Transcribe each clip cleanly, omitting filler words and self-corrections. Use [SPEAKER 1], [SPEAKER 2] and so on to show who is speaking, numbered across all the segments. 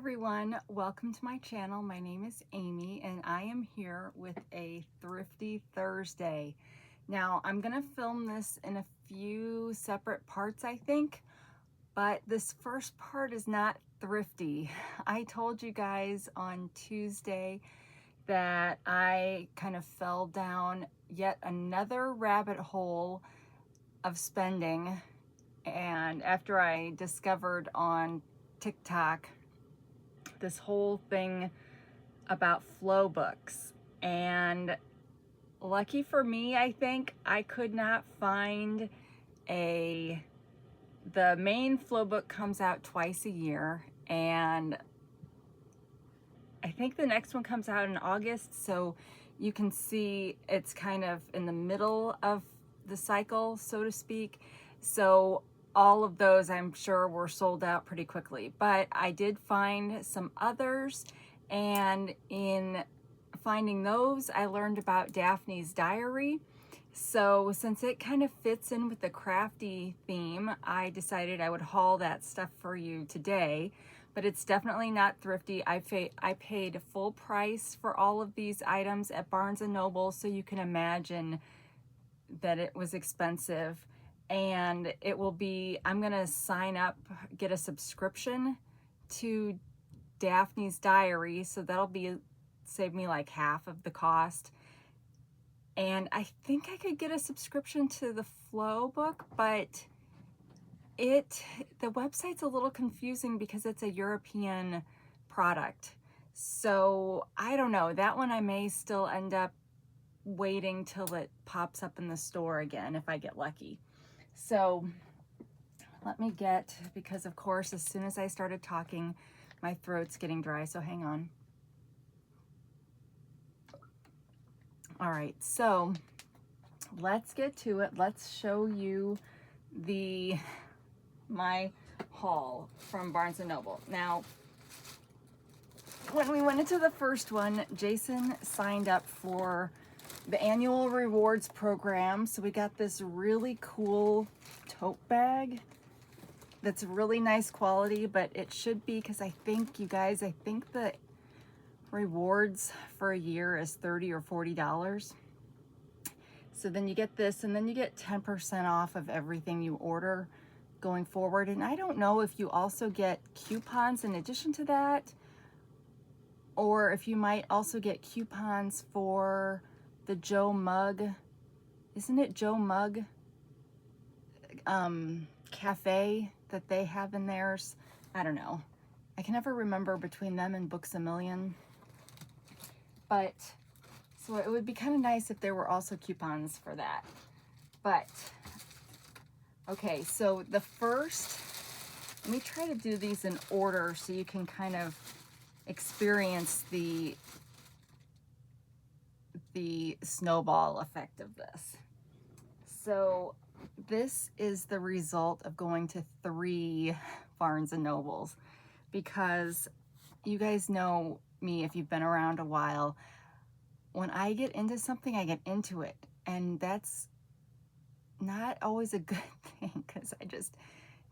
[SPEAKER 1] everyone, welcome to my channel. My name is Amy and I am here with a Thrifty Thursday. Now I'm gonna film this in a few separate parts, I think, but this first part is not thrifty. I told you guys on Tuesday that I kind of fell down yet another rabbit hole of spending, and after I discovered on TikTok this whole thing about flow books, and lucky for me, I think I could not find the main flow book comes out twice a year, and I think the next one comes out in August, so you can see it's kind of in the middle of the cycle, so to speak. So all of those, I'm sure, were sold out pretty quickly, but I did find some others, and in finding those, I learned about Daphne's Diary. So since it kind of fits in with the crafty theme, I decided I would haul that stuff for you today, but it's definitely not thrifty. I paid full price for all of these items at Barnes & Noble, so you can imagine that it was expensive. And it will be, I'm gonna sign up, get a subscription to Daphne's Diary, so that'll be save me like half of the cost. And I think I could get a subscription to the Flow book, but the website's a little confusing because it's a European product. So I don't know, that one I may still end up waiting till it pops up in the store again if I get lucky. So let me get, because of course, as soon as I started talking, my throat's getting dry, so hang on. All right, so let's get to it. Let's show you my haul from Barnes & Noble. Now, when we went into the first one, Jason signed up for the annual rewards program, so we got this really cool tote bag that's really nice quality, but it should be, because I think, you guys, I think the rewards for a year is $30 or $40. So then you get this, and then you get 10% off of everything you order going forward. And I don't know if you also get coupons in addition to that, or if you might also get coupons for the Joe Mug, isn't it Joe Mug cafe that they have in theirs? I don't know. I can never remember between them and Books A Million. But, so it would be kind of nice if there were also coupons for that. But, okay, so the first, let me try to do these in order so you can kind of experience the snowball effect of this. So this is the result of going to 3 Barnes & Nobles, because you guys know me, if you've been around a while, when I get into something, I get into it, and that's not always a good thing, because I just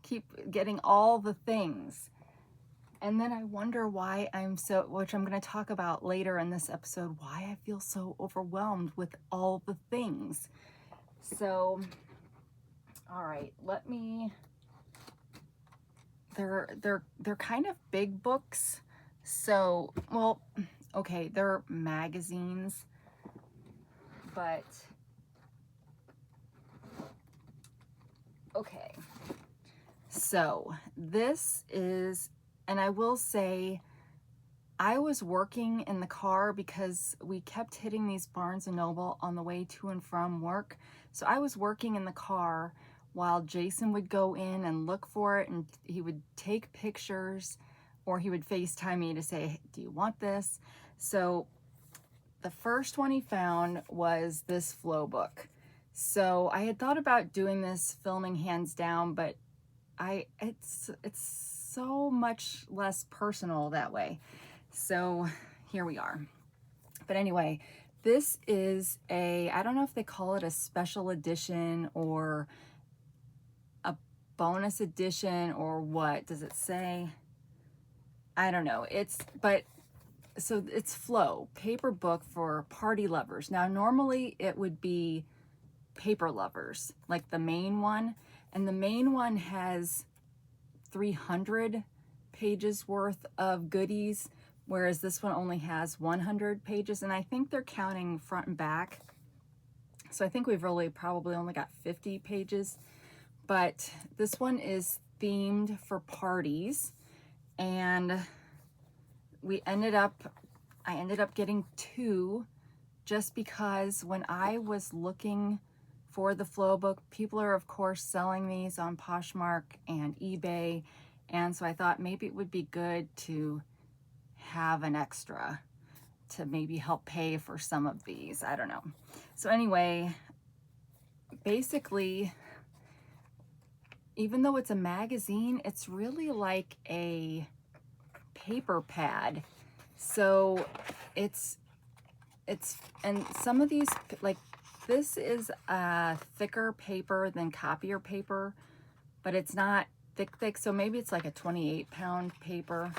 [SPEAKER 1] keep getting all the things. And then I wonder why which I'm going to talk about later in this episode, why I feel so overwhelmed with all the things. So, all right, they're kind of big books. So, well, okay, they're magazines, but okay. So this is, and I will say, I was working in the car because we kept hitting these Barnes & Noble on the way to and from work. So I was working in the car while Jason would go in and look for it, and he would take pictures, or he would FaceTime me to say, do you want this? So the first one he found was this flow book. So I had thought about doing this filming hands down, but it's so much less personal that way. So here we are. But anyway, this is I don't know if they call it a special edition or a bonus edition or what. Does it say? I don't know. So it's Flow, paper book for party lovers. Now, normally it would be paper lovers, like the main one. And the main one has 300 pages worth of goodies, whereas this one only has 100 pages. And I think they're counting front and back. So I think we've really probably only got 50 pages. But this one is themed for parties. And I ended up getting 2 just because when I was looking for the Flow book, people are of course selling these on Poshmark and eBay, and so I thought maybe it would be good to have an extra to maybe help pay for some of these. I don't know. So anyway, basically, even though it's a magazine, it's really like a paper pad. So and some of these, like this is a thicker paper than copier paper, but it's not thick, so maybe it's like a 28-pound paper.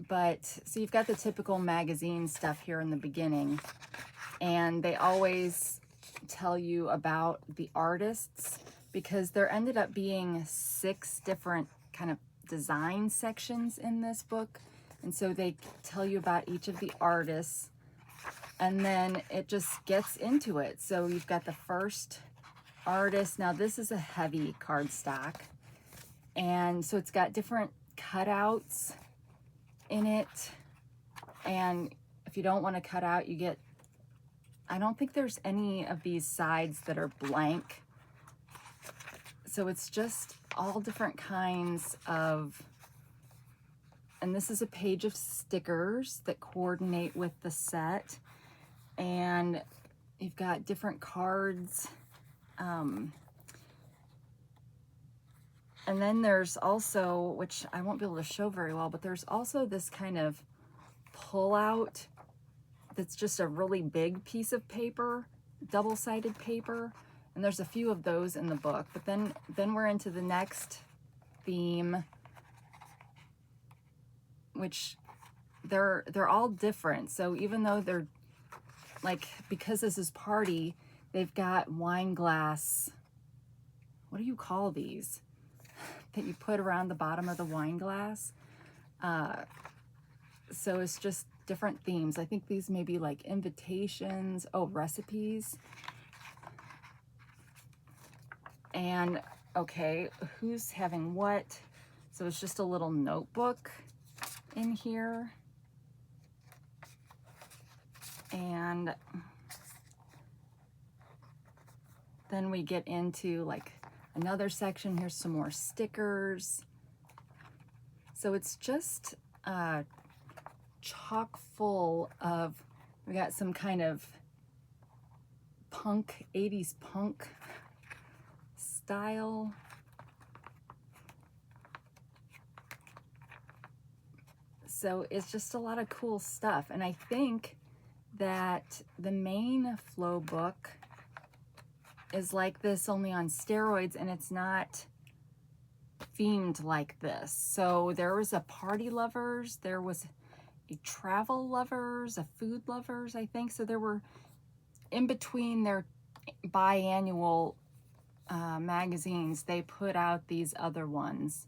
[SPEAKER 1] But so you've got the typical magazine stuff here in the beginning, and they always tell you about the artists, because there ended up being 6 different kind of design sections in this book, and so they tell you about each of the artists, and then it just gets into it. So you've got the first artist. Now this is a heavy cardstock, and so it's got different cutouts in it, and if you don't want to cut out, you get, I don't think there's any of these sides that are blank, so it's just all different kinds of, and this is a page of stickers that coordinate with the set, and you've got different cards, and then there's also, which I won't be able to show very well, but there's also this kind of pull out that's just a really big piece of paper, double-sided paper, and there's a few of those in the book. But then we're into the next theme, which they're all different. So even though they're like, because this is party, they've got wine glass, what do you call these that you put around the bottom of the wine glass? So it's just different themes. I think these may be like invitations, recipes. And okay, who's having what? So it's just a little notebook in here. And then we get into like another section. Here's some more stickers. So it's just chock full of, we got some kind of punk, 80s punk style. So it's just a lot of cool stuff. And I think that the main Flow book is like this, only on steroids, and it's not themed like this. So there was a party lovers, there was a travel lovers, a food lovers, I think. So there were, in between their biannual magazines, they put out these other ones.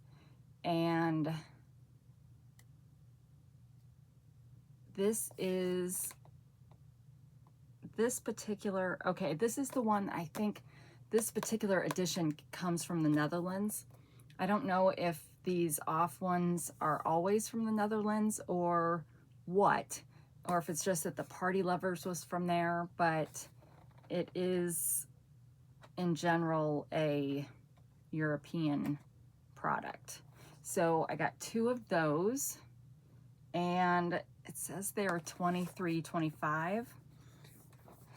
[SPEAKER 1] And this is this particular, okay, this is the one, I think this particular edition comes from the Netherlands. I don't know if these off ones are always from the Netherlands or what, or if it's just that the Party Lovers was from there, but it is in general a European product. So I got 2 of those, and it says they are $23.25.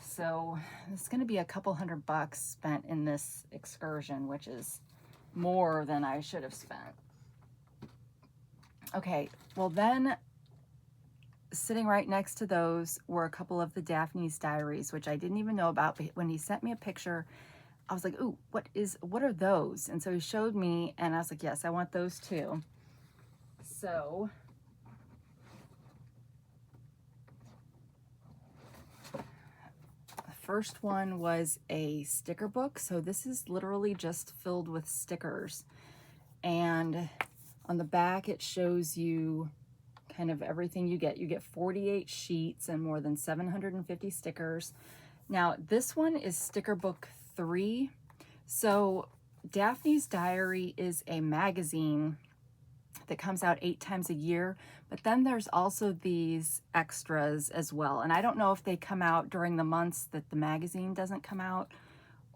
[SPEAKER 1] So it's going to be a couple $100 spent in this excursion, which is more than I should have spent. Okay, well then, sitting right next to those were a couple of the Daphne's Diaries, which I didn't even know about, but when he sent me a picture, I was like, ooh, what are those? And so he showed me, and I was like, yes, I want those too. So the first one was a sticker book. So this is literally just filled with stickers. And on the back, it shows you kind of everything you get. You get 48 sheets and more than 750 stickers. Now, this one is sticker book 3. So Daphne's Diary is a magazine that comes out 8 times a year, but then there's also these extras as well. And I don't know if they come out during the months that the magazine doesn't come out,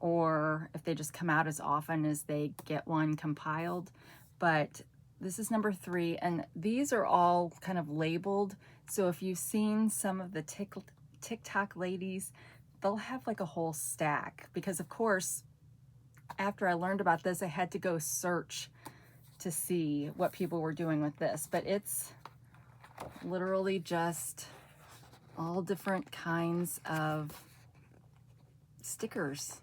[SPEAKER 1] or if they just come out as often as they get one compiled. But this is number 3, and these are all kind of labeled. So if you've seen some of the TikTok ladies, they'll have like a whole stack, because of course, after I learned about this, I had to go search to see what people were doing with this. But it's literally just all different kinds of stickers.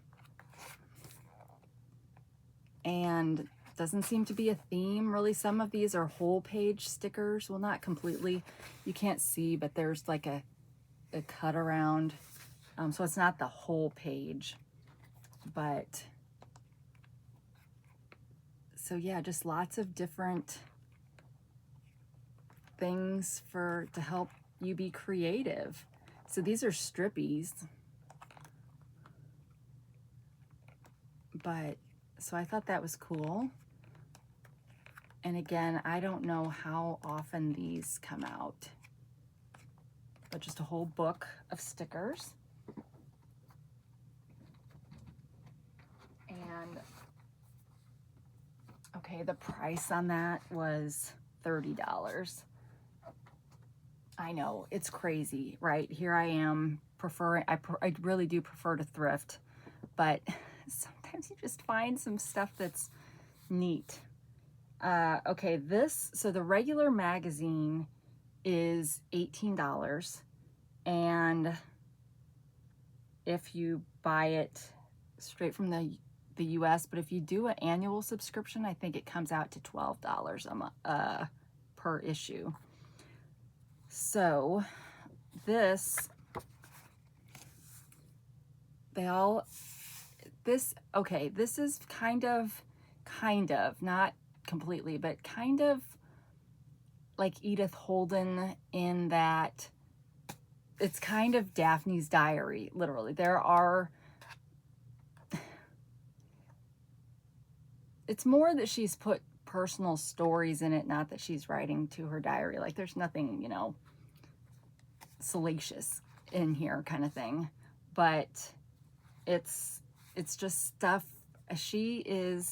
[SPEAKER 1] And doesn't seem to be a theme really. Some of these are whole page stickers. Well, not completely. You can't see, but there's like a cut around. So it's not the whole page. But so yeah, just lots of different things to help you be creative. So these are strippies. But so I thought that was cool. And again, I don't know how often these come out, but just a whole book of stickers. And okay, the price on that was $30. I know, it's crazy, right? Here I am preferring, I really do prefer to thrift, but sometimes you just find some stuff that's neat. Okay, so the regular magazine is $18, and if you buy it straight from the US, but if you do an annual subscription, I think it comes out to $12 per issue. So this is kind of, not completely, but kind of like Edith Holden in that it's kind of Daphne's Diary, literally. It's more that she's put personal stories in it, not that she's writing to her diary. Like there's nothing, you know, salacious in here kind of thing. But it's just stuff.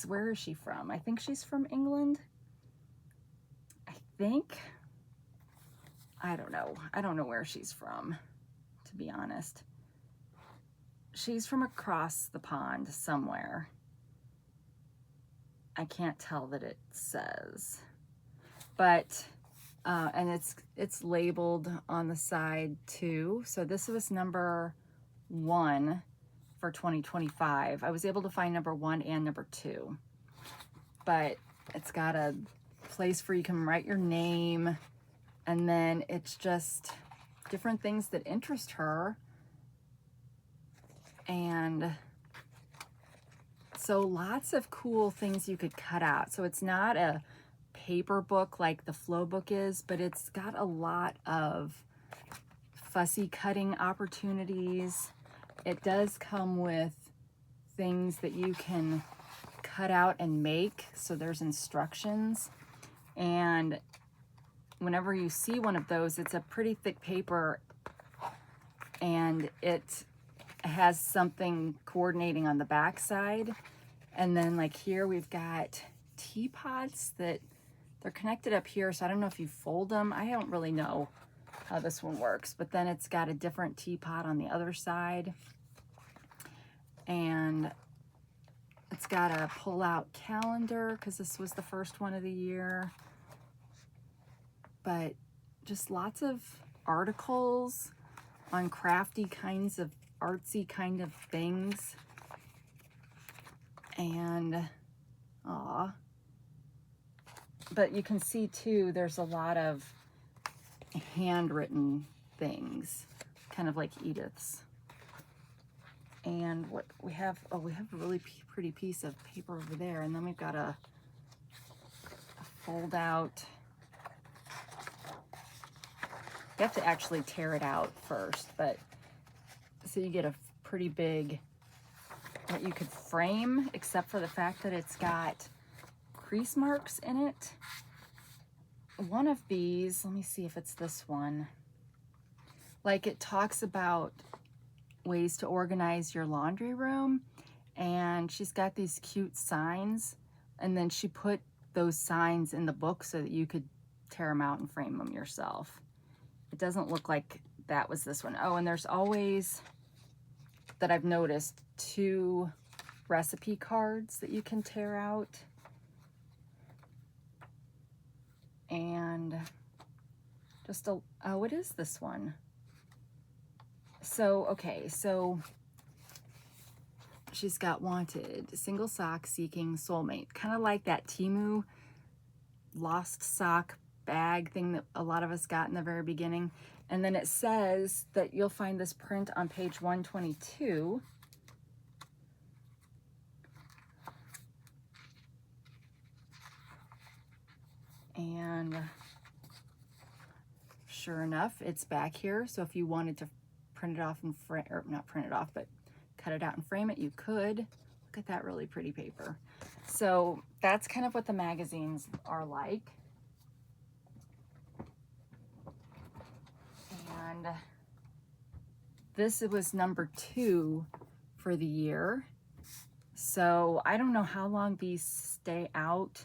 [SPEAKER 1] Where is she from? I think she's from England. I don't know. I don't know where she's from, to be honest. She's from across the pond somewhere. I can't tell that it says. But, and it's labeled on the side too. So this was number 1 for 2025. I was able to find number 1 and number 2. But it's got a place where you can write your name, and then it's just different things that interest her. And so lots of cool things you could cut out. So it's not a paper book like the Flow book is, but it's got a lot of fussy cutting opportunities. It does come with things that you can cut out and make. So there's instructions. And whenever you see one of those, it's a pretty thick paper, and it has something coordinating on the back side. And then like here we've got teapots that they're connected up here. So I don't know if you fold them. I don't really know how this one works, but then it's got a different teapot on the other side. And it's got a pull-out calendar because this was the first one of the year. But just lots of articles on crafty kinds of artsy kind of things. And but you can see too, there's a lot of handwritten things, kind of like Edith's. And what we have, oh, we have a really pretty piece of paper over there, and then we've got a fold out. You have to actually tear it out first, but so you get a pretty big, that you could frame, except for the fact that it's got crease marks in it. One of these, let me see if it's this one. Like, it talks about ways to organize your laundry room, and she's got these cute signs, and then she put those signs in the book so that you could tear them out and frame them yourself. It doesn't look like that was this one. Oh, and there's always, that I've noticed, 2 recipe cards that you can tear out. And just a, oh, it is this one. So, okay, so she's got wanted, single sock seeking soulmate. Kind of like that Temu lost sock bag thing that a lot of us got in the very beginning. And then it says that you'll find this print on page 122. And sure enough, it's back here. So if you wanted to print it off and frame, or not print it off, but cut it out and frame it, you could. Look at that really pretty paper. So that's kind of what the magazines are like. And this was number 2 for the year. So I don't know how long these stay out,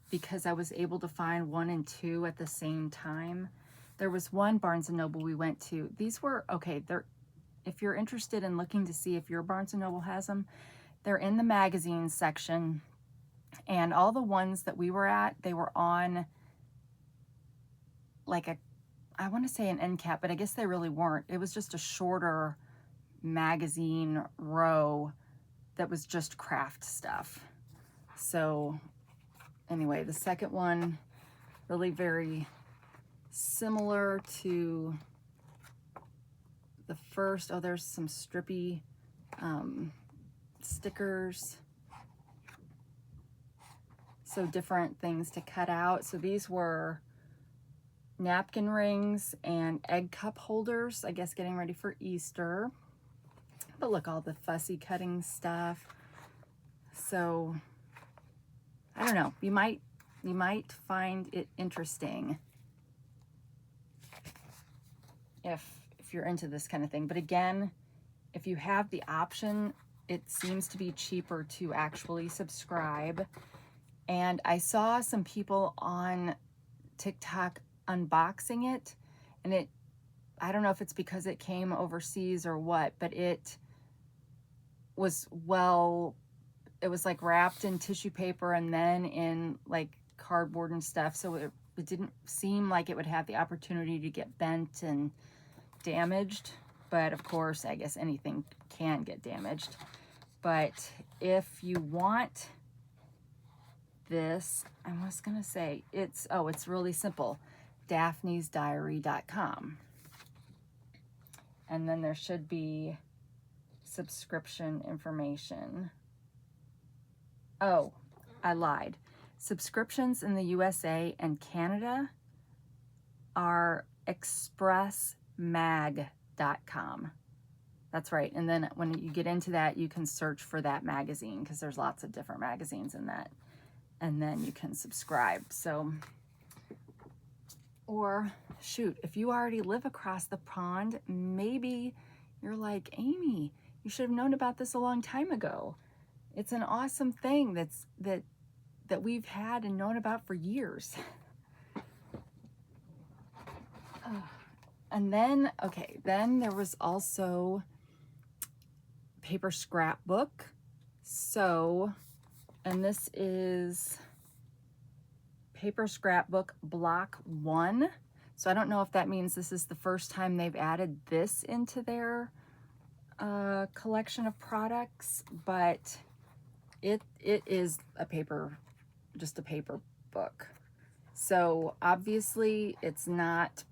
[SPEAKER 1] because I was able to find 1 and 2 at the same time. There was one Barnes & Noble we went to. These were, okay, they're, if you're interested in looking to see if your Barnes & Noble has them, they're in the magazine section. And all the ones that we were at, they were on like a, I want to say an end cap, but I guess they really weren't. It was just a shorter magazine row that was just craft stuff. So anyway, the second one, really very similar to the first. Oh, there's some strippy stickers. So different things to cut out. So these were napkin rings and egg cup holders, I guess getting ready for Easter. But look, all the fussy cutting stuff. So I don't know, you might find it interesting if you're into this kind of thing. But again, if you have the option, it seems to be cheaper to actually subscribe. And I saw some people on TikTok unboxing it, and it, I don't know if it's because it came overseas or what, but it was, well, it was like wrapped in tissue paper and then in like cardboard and stuff. So it didn't seem like it would have the opportunity to get bent and damaged. But of course, I guess anything can get damaged. But if you want this, I was gonna say, it's, oh, it's really simple. daphnesdiary.com. And then there should be subscription information. Oh, I lied. Subscriptions in the USA and Canada are expressmag.com. That's right. And then when you get into that, you can search for that magazine, because there's lots of different magazines in that. And then you can subscribe. So, or shoot, if you already live across the pond, maybe you're like, Amy, you should have known about this a long time ago. It's an awesome thing that we've had and known about for years. And then, okay, then there was also paper scrapbook. So, and this is paper scrapbook block 1. So I don't know if that means this is the first time they've added this into their collection of products, but it is a paper, just a paper book. So obviously it's not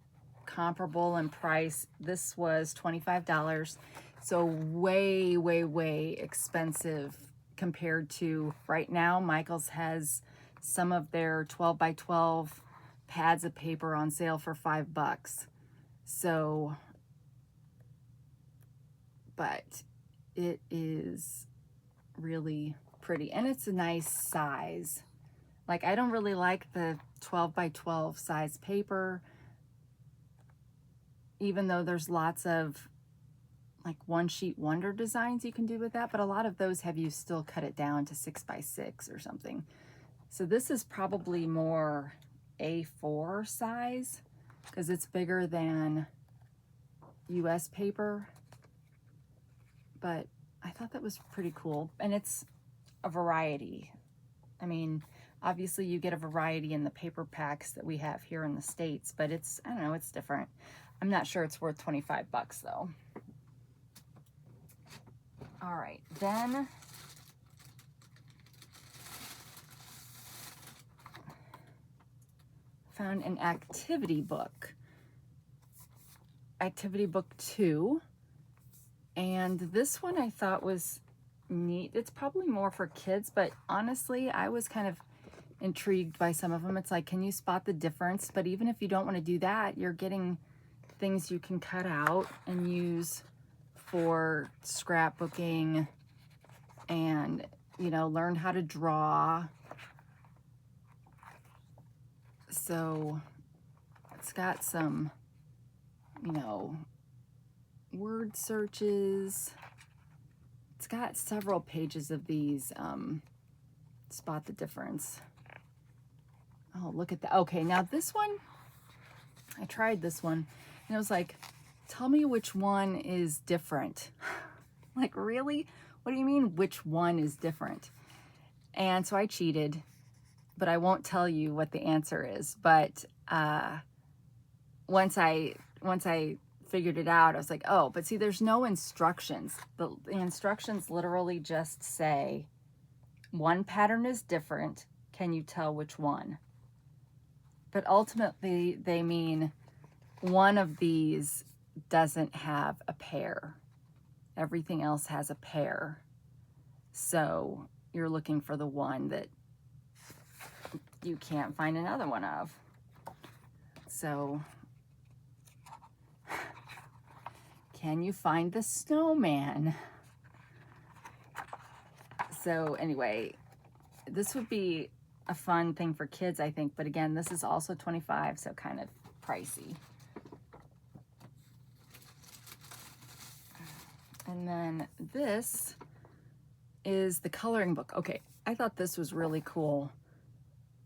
[SPEAKER 1] comparable in price. This was $25. So way, way, way expensive compared to right now. Michael's has some of their 12 by 12 pads of paper on sale for $5. So, but it is really pretty and it's a nice size. Like, I don't really like the 12 by 12 size paper, even though there's lots of like one sheet wonder designs you can do with that, but a lot of those have you still cut it down to 6 by 6 or something. So this is probably more A4 size because it's bigger than US paper, but I thought that was pretty cool. And it's a variety. I mean, obviously you get a variety in the paper packs that we have here in the States, but it's, I don't know, it's different. I'm not sure it's worth 25 bucks though. All right, then found an activity book. Activity book 2. And this one I thought was neat. It's probably more for kids, but honestly, I was kind of intrigued by some of them. It's like, can you spot the difference? But even if you don't want to do that, you're getting things you can cut out and use for scrapbooking and, you know, learn how to draw. So it's got some, you know, word searches. It's got several pages of these, spot the difference. Oh, look at that. Okay, now this one, I tried this one and it was like, tell me which one is different. Like, really? What do you mean which one is different? And so I cheated, but I won't tell you what the answer is. But once I figured it out, I was like, oh, but see, there's no instructions. The instructions literally just say, one pattern is different. Can you tell which one? But ultimately, they mean one of these doesn't have a pair. Everything else has a pair. So you're looking for the one that you can't find another one of. So, can you find the snowman? So anyway, this would be a fun thing for kids, I think. But again, this is also 25, so kind of pricey. And then this is the coloring book. Okay, I thought this was really cool.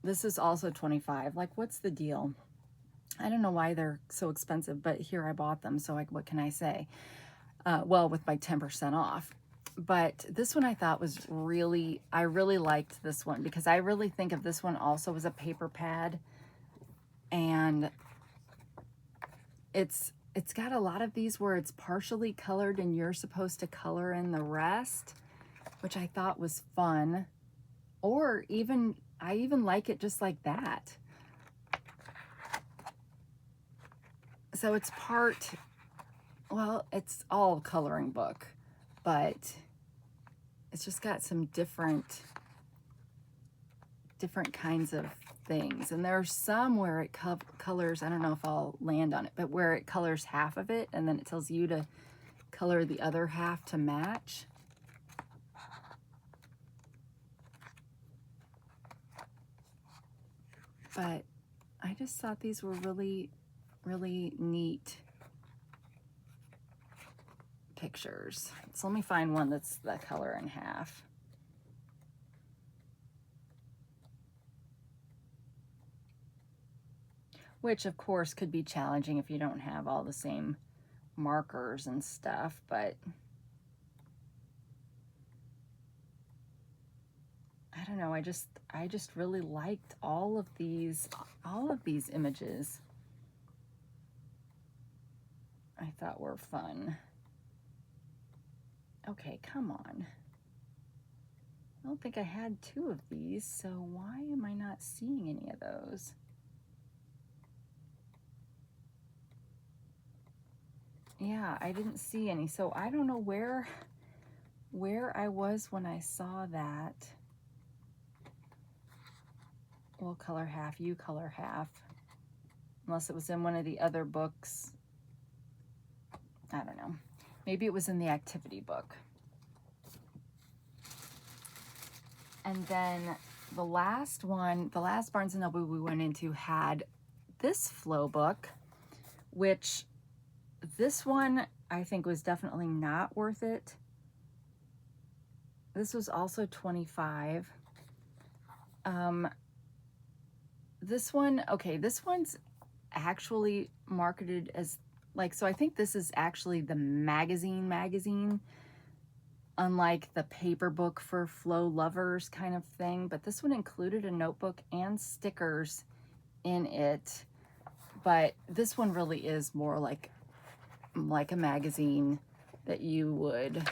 [SPEAKER 1] This is also 25. Like, what's the deal? I don't know why they're so expensive, but here I bought them, so like, what can I say? Well, with my 10% off. But this one I thought was really, I really liked this one because I really think of this one also as a paper pad. And it's got a lot of these where it's partially colored and you're supposed to color in the rest, which I thought was fun. Or even, I even like it just like that. So it's part, well, it's all coloring book, but it's just got some different kinds of things. And there are some where it colors, I don't know if I'll land on it, but where it colors half of it and then it tells you to color the other half to match. But I just thought these were really, really neat pictures. So let me find one that's the color in half. Which of course could be challenging if you don't have all the same markers and stuff, but I don't know, I just really liked all of these images. I thought were fun. Okay, come on. I don't think I had 2 of these, so why am I not seeing any of those? yeah, I didn't see any. So I don't know where I was when I saw that. We'll color half, you color half. Unless it was in one of the other books. I don't know. Maybe it was in the activity book. And then the last one, the last Barnes & Noble we went into had this flow book, which this one I think was definitely not worth it. This was also $25. This one, okay, this one's actually marketed as like, so I think this is actually the magazine, unlike the paper book for flow lovers kind of thing, but this one included a notebook and stickers in it. But this one really is more like a magazine that you would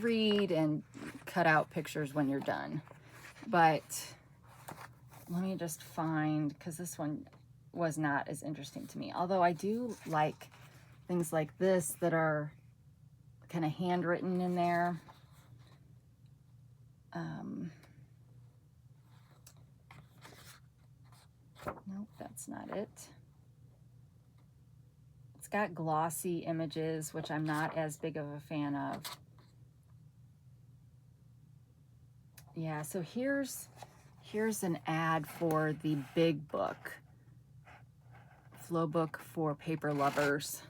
[SPEAKER 1] read and cut out pictures when you're done. But let me just find, because this one was not as interesting to me. Although I do like things like this that are kind of handwritten in there. Nope, that's not it. It's got glossy images, which I'm not as big of a fan of. Yeah, so here's an ad for the big book, flow book for paper lovers.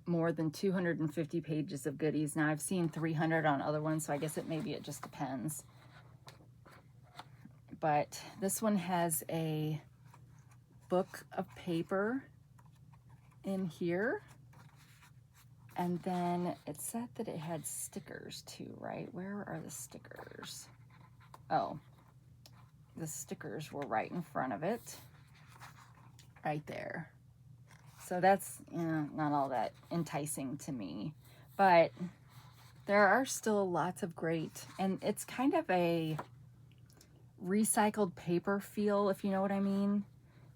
[SPEAKER 1] More than 250 pages of goodies. Now I've seen 300 on other ones, so I guess maybe it just depends. But this one has a book of paper in here. And then it said that it had stickers too, right? Where are the stickers? Oh, the stickers were right in front of it. Right there. So that's not all that enticing to me. But there are still lots of great, and it's kind of a recycled paper feel, if you know what I mean.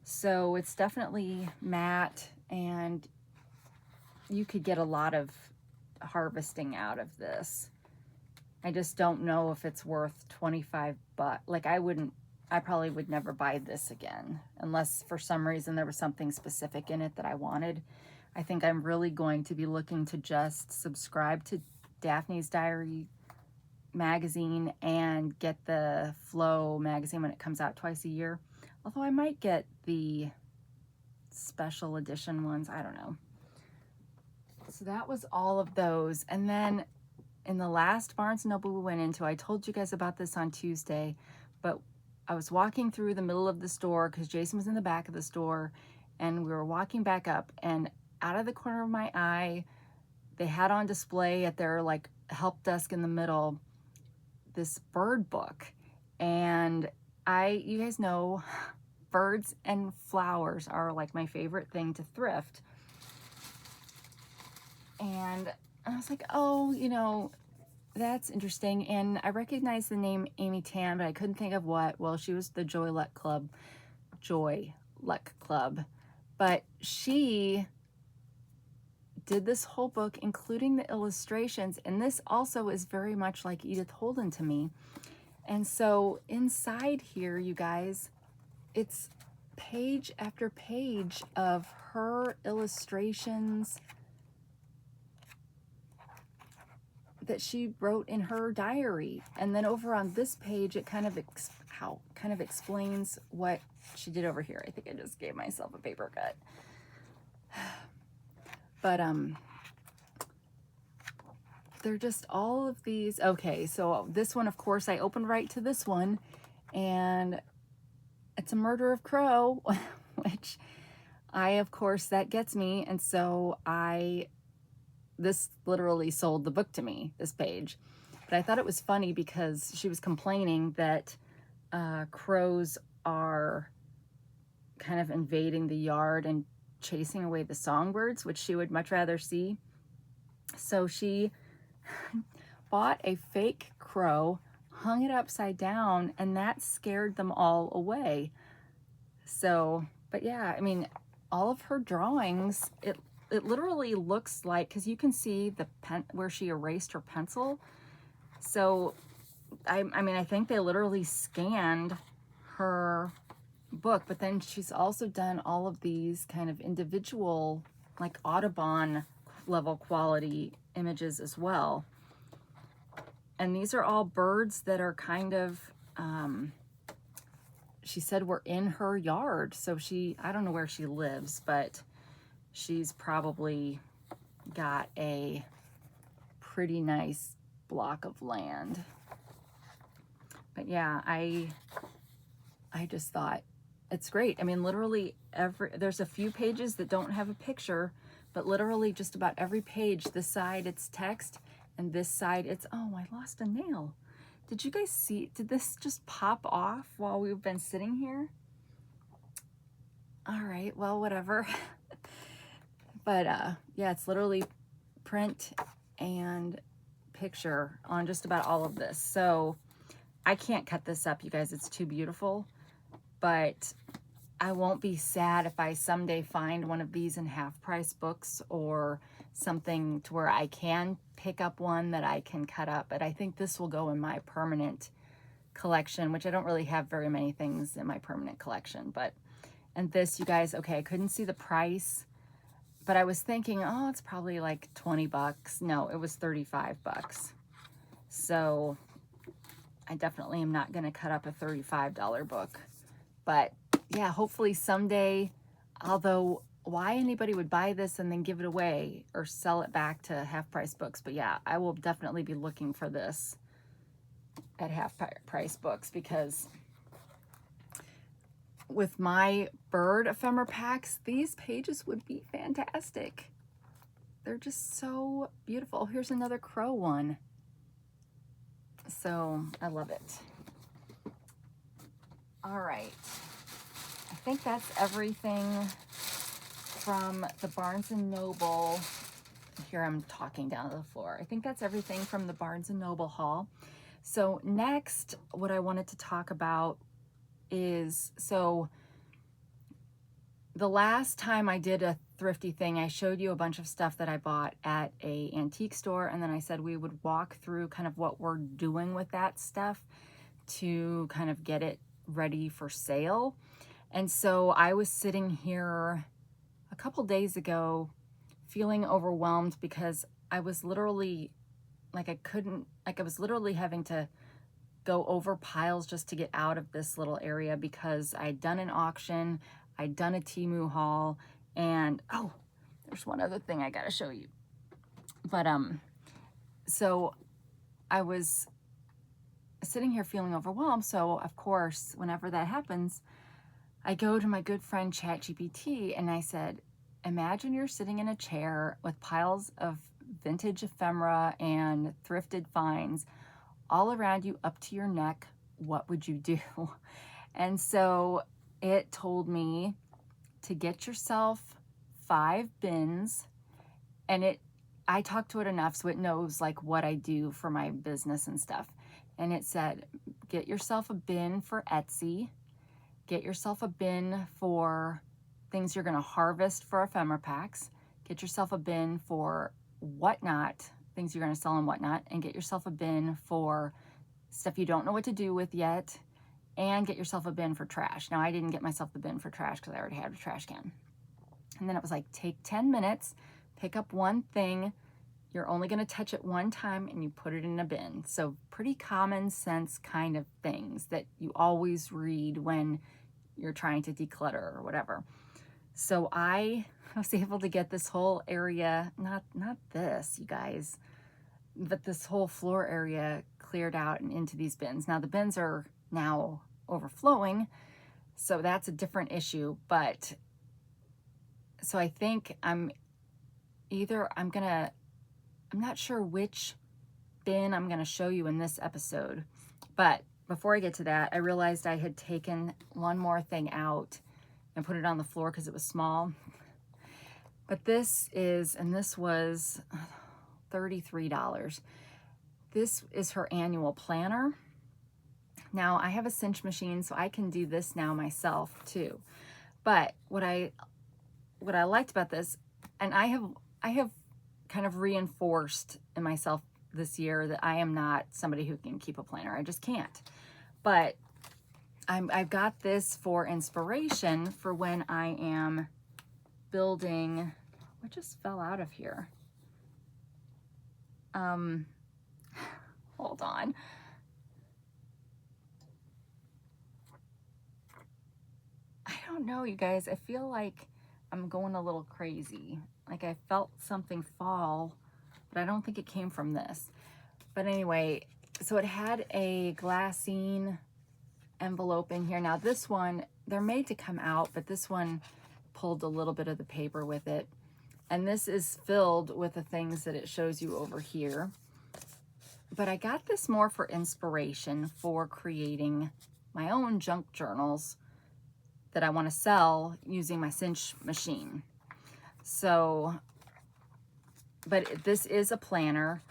[SPEAKER 1] So it's definitely matte, and you could get a lot of harvesting out of this. I just don't know if it's worth 25 bucks. Like I probably would never buy this again unless for some reason there was something specific in it that I wanted. I think I'm really going to be looking to just subscribe to Daphne's Diary magazine and get the Flow magazine when it comes out twice a year. Although I might get the special edition ones. I don't know. So that was all of those. And then in the last Barnes & Noble we went into, I told you guys about this on Tuesday, but I was walking through the middle of the store because Jason was in the back of the store, and we were walking back up, and out of the corner of my eye, they had on display at their like help desk in the middle this bird book. And you guys know birds and flowers are like my favorite thing to thrift. And I was like, oh, that's interesting. And I recognized the name Amy Tan, but I couldn't think of what. Well, she was the Joy Luck Club. But she did this whole book, including the illustrations. And this also is very much like Edith Holden to me. And so inside here, you guys, it's page after page of her illustrations that she wrote in her diary. And then over on this page, it kind of explains what she did over here. I think I just gave myself a paper cut. But they're just all of these. Okay, so this one, of course, I opened right to this one, and it's a murder of Crow, which of course, that gets me. And so this literally sold the book to me, this page. But I thought it was funny because she was complaining that crows are kind of invading the yard and chasing away the songbirds, which she would much rather see. So she bought a fake crow, hung it upside down, and that scared them all away. So, but yeah, I mean, all of her drawings, it literally looks like, because you can see the pen where she erased her pencil. So I mean, I think they literally scanned her book, but then she's also done all of these kind of individual, like Audubon level quality images as well. And these are all birds that are kind of, she said were in her yard. So I don't know where she lives, but she's probably got a pretty nice block of land. But yeah, I just thought it's great. I mean, literally there's a few pages that don't have a picture, but literally just about every page, this side it's text and this side it's, oh, I lost a nail. Did you guys see, did this just pop off while we've been sitting here? All right, well, whatever. But yeah, it's literally print and picture on just about all of this. So I can't cut this up, you guys, it's too beautiful. But I won't be sad if I someday find one of these in half-price books or something to where I can pick up one that I can cut up. But I think this will go in my permanent collection, which I don't really have very many things in my permanent collection. But, and this, you guys, okay, I couldn't see the price, but I was thinking, oh, it's probably like 20 bucks. No, it was 35 bucks. So I definitely am not going to cut up a $35 book. But yeah, hopefully someday, although why anybody would buy this and then give it away or sell it back to half-price books. But yeah, I will definitely be looking for this at half-price books, because with my bird ephemera packs, these pages would be fantastic. They're just so beautiful. Here's another crow one. So I love it. All right. I think that's everything from the Barnes & Noble. Here I'm talking down to the floor. I think that's everything from the Barnes & Noble haul. So next, what I wanted to talk about is, so the last time I did a thrifty thing, I showed you a bunch of stuff that I bought at a antique store, and then I said we would walk through kind of what we're doing with that stuff to kind of get it ready for sale. And so I was sitting here a couple days ago feeling overwhelmed because I was literally like, I was literally having to go over piles just to get out of this little area, because I'd done an auction, I'd done a Temu haul, and oh, there's one other thing I gotta show you. But so I was sitting here feeling overwhelmed. So of course, whenever that happens, I go to my good friend ChatGPT and I said, imagine you're sitting in a chair with piles of vintage ephemera and thrifted finds all around you up to your neck. What would you do? And so it told me to get yourself 5 bins, and I talked to it enough so it knows like what I do for my business and stuff. And it said, get yourself a bin for Etsy, get yourself a bin for things you're gonna harvest for ephemera packs, get yourself a bin for Whatnot, things you're gonna sell on Whatnot, and get yourself a bin for stuff you don't know what to do with yet, and get yourself a bin for trash. Now I didn't get myself the bin for trash because I already had a trash can. And then it was like, take 10 minutes, pick up one thing, you're only gonna touch it one time, and you put it in a bin. So pretty common sense kind of things that you always read when you're trying to declutter or whatever. So I was able to get this whole area, not this, you guys, but this whole floor area cleared out and into these bins. Now the bins are now overflowing, so that's a different issue. But so I think I'm not sure which bin I'm gonna show you in this episode. But before I get to that, I realized I had taken one more thing out and put it on the floor because it was small. But this was $33. This is her annual planner. Now I have a cinch machine, so I can do this now myself too. But what I liked about this, And I have kind of reinforced in myself this year that I am not somebody who can keep a planner. I just can't. But I've got this for inspiration for when I am building. What just fell out of here? Hold on. I don't know, you guys. I feel like I'm going a little crazy. Like I felt something fall, but I don't think it came from this. But anyway, so it had a glassine envelope in here. Now this one, they're made to come out, but this one pulled a little bit of the paper with it. And this is filled with the things that it shows you over here. But I got this more for inspiration for creating my own junk journals that I want to sell using my cinch machine. So, but this is a planner,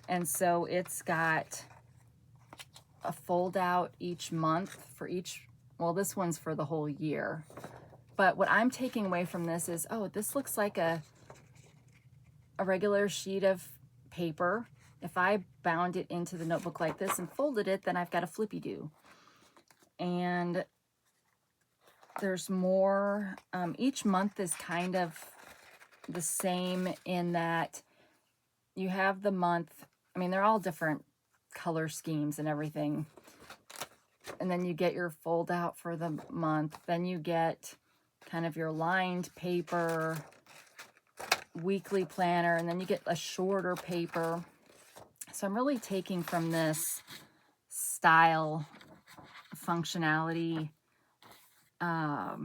[SPEAKER 1] and so it's got a fold out each month for each, well, this one's for the whole year. But what I'm taking away from this is, oh, this looks like a regular sheet of paper. If I bound it into the notebook like this and folded it, then I've got a flippy-do. And there's more. Each month is kind of the same in that you have the month. I mean, they're all different color schemes and everything. And then you get your fold out for the month. Then you get kind of your lined paper, weekly planner, and then you get a shorter paper. So I'm really taking from this style, functionality, I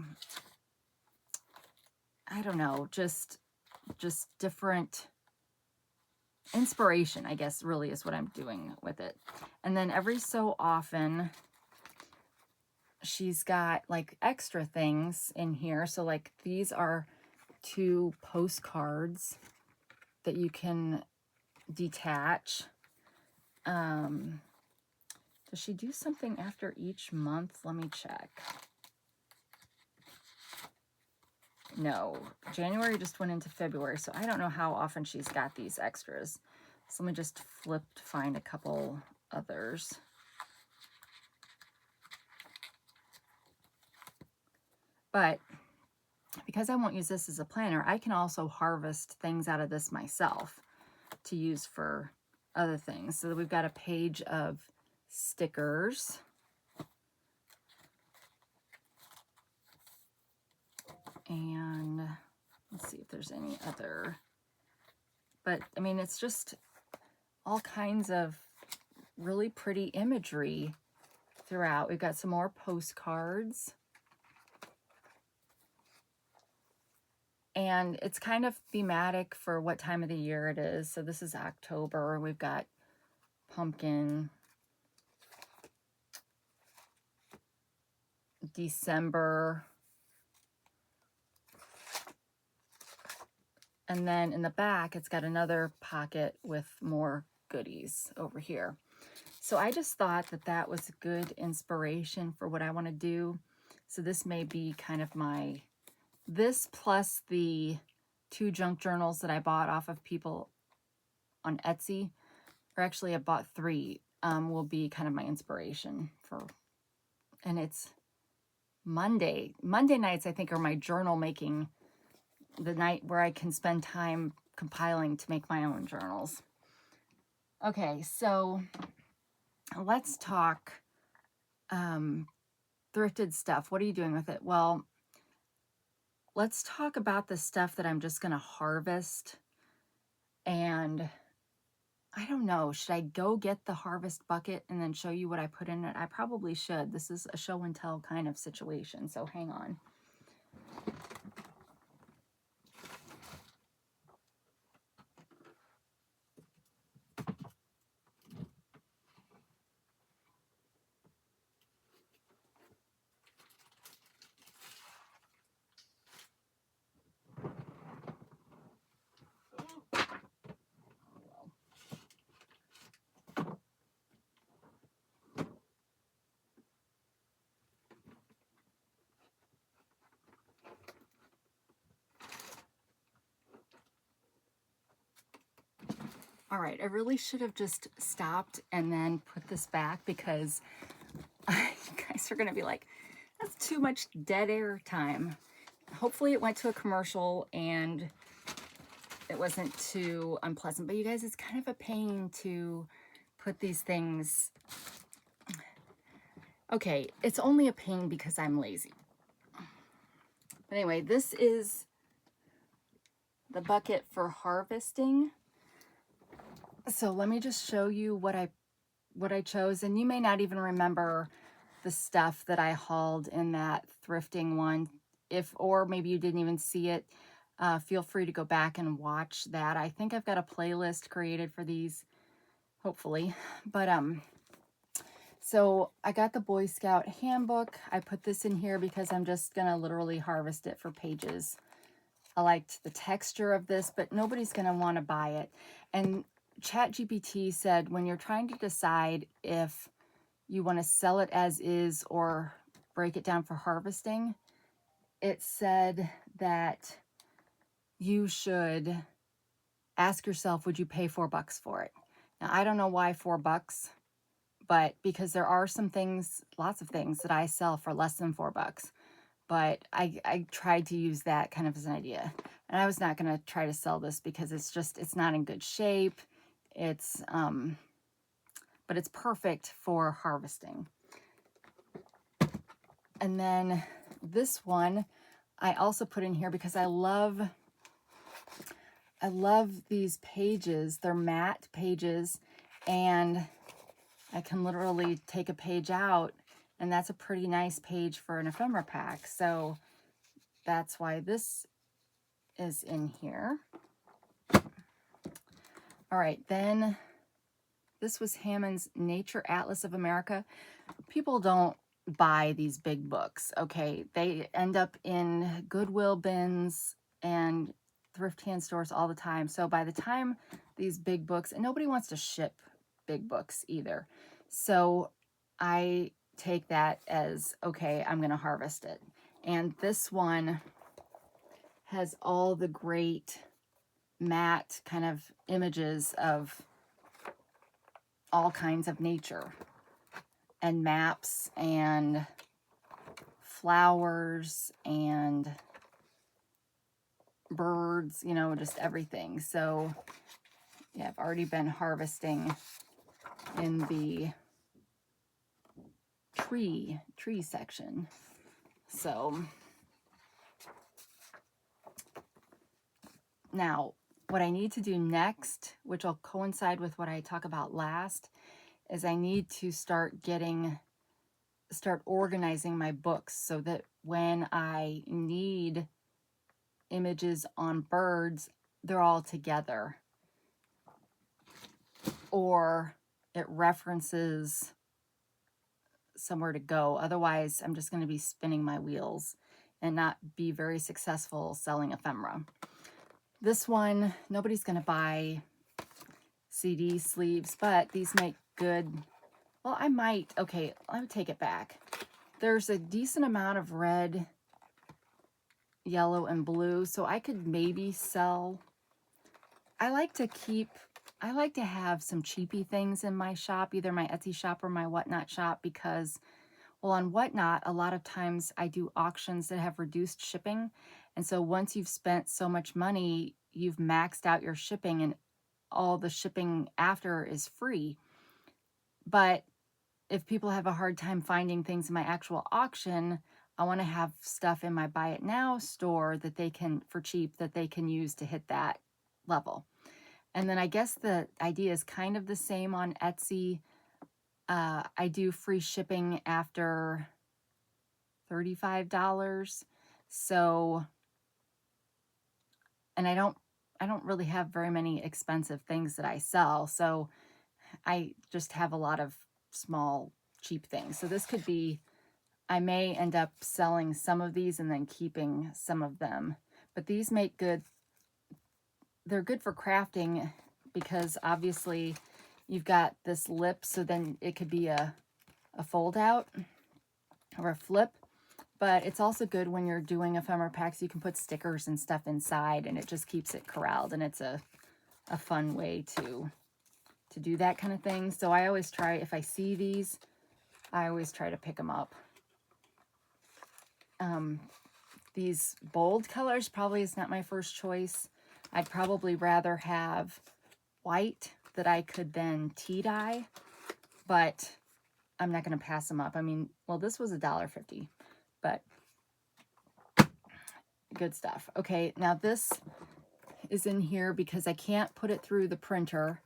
[SPEAKER 1] don't know, just different inspiration, I guess, really is what I'm doing with it. And then every so often, she's got like extra things in here. So like these are 2 postcards that you can detach. Does she do something after each month? Let me check. No, January just went into February, so I don't know how often she's got these extras. So let me just flip to find a couple others. But because I won't use this as a planner, I can also harvest things out of this myself to use for other things. So we've got a page of stickers. And let's see if there's any other. But I mean, it's just all kinds of really pretty imagery throughout. We've got some more postcards. And it's kind of thematic for what time of the year it is. So this is October. We've got pumpkin. December. And then in the back, it's got another pocket with more goodies over here. So I just thought that that was good inspiration for what I want to do. So this may be kind of my, this plus the 2 junk journals that I bought off of people on Etsy, or actually I bought 3, will be kind of my inspiration for, and it's Monday. Monday nights, I think, are my journal making, the night where I can spend time compiling to make my own journals. Okay, so let's talk thrifted stuff. What are you doing with it? Well, let's talk about the stuff that I'm just going to harvest. And I don't know, should I go get the harvest bucket and then show you what I put in it? I probably should. This is a show and tell kind of situation, so hang on. All right, I really should have just stopped and then put this back because you guys are gonna be like, that's too much dead air time. Hopefully it went to a commercial and it wasn't too unpleasant, but you guys, it's kind of a pain to put these things. Okay, it's only a pain because I'm lazy. Anyway, this is the bucket for harvesting. So let me just show you what I chose, and you may not even remember the stuff that I hauled in that thrifting one. Or maybe you didn't even see it. Feel free to go back and watch that. I think I've got a playlist created for these, hopefully. But so I got the Boy Scout handbook. I put this in here because I'm just gonna literally harvest it for pages. I liked the texture of this, but nobody's gonna want to buy it. And ChatGPT said when you're trying to decide if you want to sell it as is or break it down for harvesting, it said that you should ask yourself, would you pay $4 for it? Now, I don't know why $4, but because there are some things, lots of things that I sell for less than $4. But I tried to use that kind of as an idea. And I was not going to try to sell this because it's not in good shape. But it's perfect for harvesting. And then this one I also put in here because I love these pages. They're matte pages, and I can literally take a page out, and that's a pretty nice page for an ephemera pack. So that's why this is in here. All right, then this was Hammond's Nature Atlas of America. People don't buy these big books, okay? They end up in Goodwill bins and thrift hand stores all the time. So by the time these big books, and nobody wants to ship big books either. So I take that as, okay, I'm gonna harvest it. And this one has all the great matte kind of images of all kinds of nature and maps and flowers and birds, you know, just everything. So yeah, I've already been harvesting in the tree section. So now what I need to do next, which will coincide with what I talk about last, is I need to start organizing my books so that when I need images on birds, they're all together. Or it references somewhere to go. Otherwise, I'm just going to be spinning my wheels and not be very successful selling ephemera. This one, nobody's going to buy CD sleeves, but these make good. Well, I might. Okay, let me take it back. There's a decent amount of red, yellow, and blue, so I could maybe sell. I like to have some cheapy things in my shop, either my Etsy shop or my Whatnot shop, because, well, on Whatnot, a lot of times I do auctions that have reduced shipping. And so once you've spent so much money, you've maxed out your shipping, and all the shipping after is free. But if people have a hard time finding things in my actual auction, I want to have stuff in my Buy It Now store that they can, for cheap, that they can use to hit that level. And then I guess the idea is kind of the same on Etsy. I do free shipping after $35. So, and I don't really have very many expensive things that I sell. So I just have a lot of small, cheap things. So this could be, I may end up selling some of these and then keeping some of them. But these make good, they're good for crafting because obviously you've got this lip, so then it could be a fold out or a flip. But it's also good when you're doing ephemera packs. You can put stickers and stuff inside, and it just keeps it corralled, and it's a fun way to to do that kind of thing. So I always try, if I see these, I always try to pick them up. These bold colors probably is not my first choice. I'd probably rather have white that I could then tea dye, but I'm not going to pass them up. I mean, well, this was $1.50, but good stuff. Okay, now this is in here because I can't put it through the printer.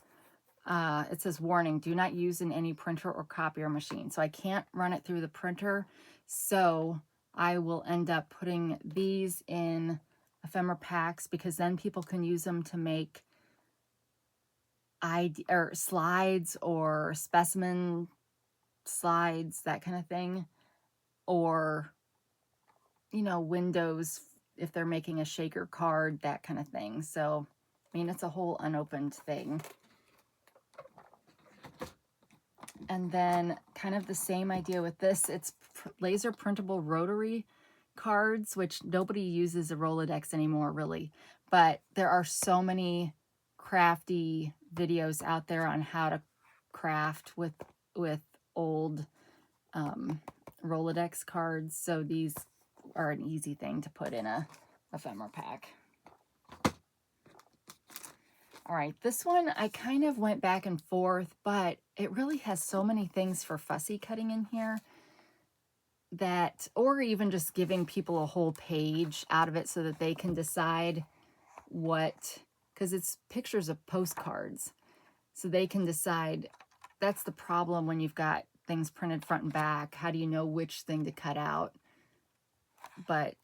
[SPEAKER 1] It says, warning, do not use in any printer or copier machine. So I can't run it through the printer. So I will end up putting these in ephemera packs because then people can use them to make slides or specimen slides, that kind of thing. Or, you know, windows if they're making a shaker card, that kind of thing. So, I mean, it's a whole unopened thing. And then kind of the same idea with this. It's laser printable rotary cards, which nobody uses a Rolodex anymore, really. But there are so many crafty videos out there on how to craft with old Rolodex cards. So these are an easy thing to put in a ephemera pack. All right, this one I kind of went back and forth, but it really has so many things for fussy cutting in here that, or even just giving people a whole page out of it so that they can decide what, because it's pictures of postcards, so they can decide. That's the problem when you've got things printed front and back. How do you know which thing to cut out? But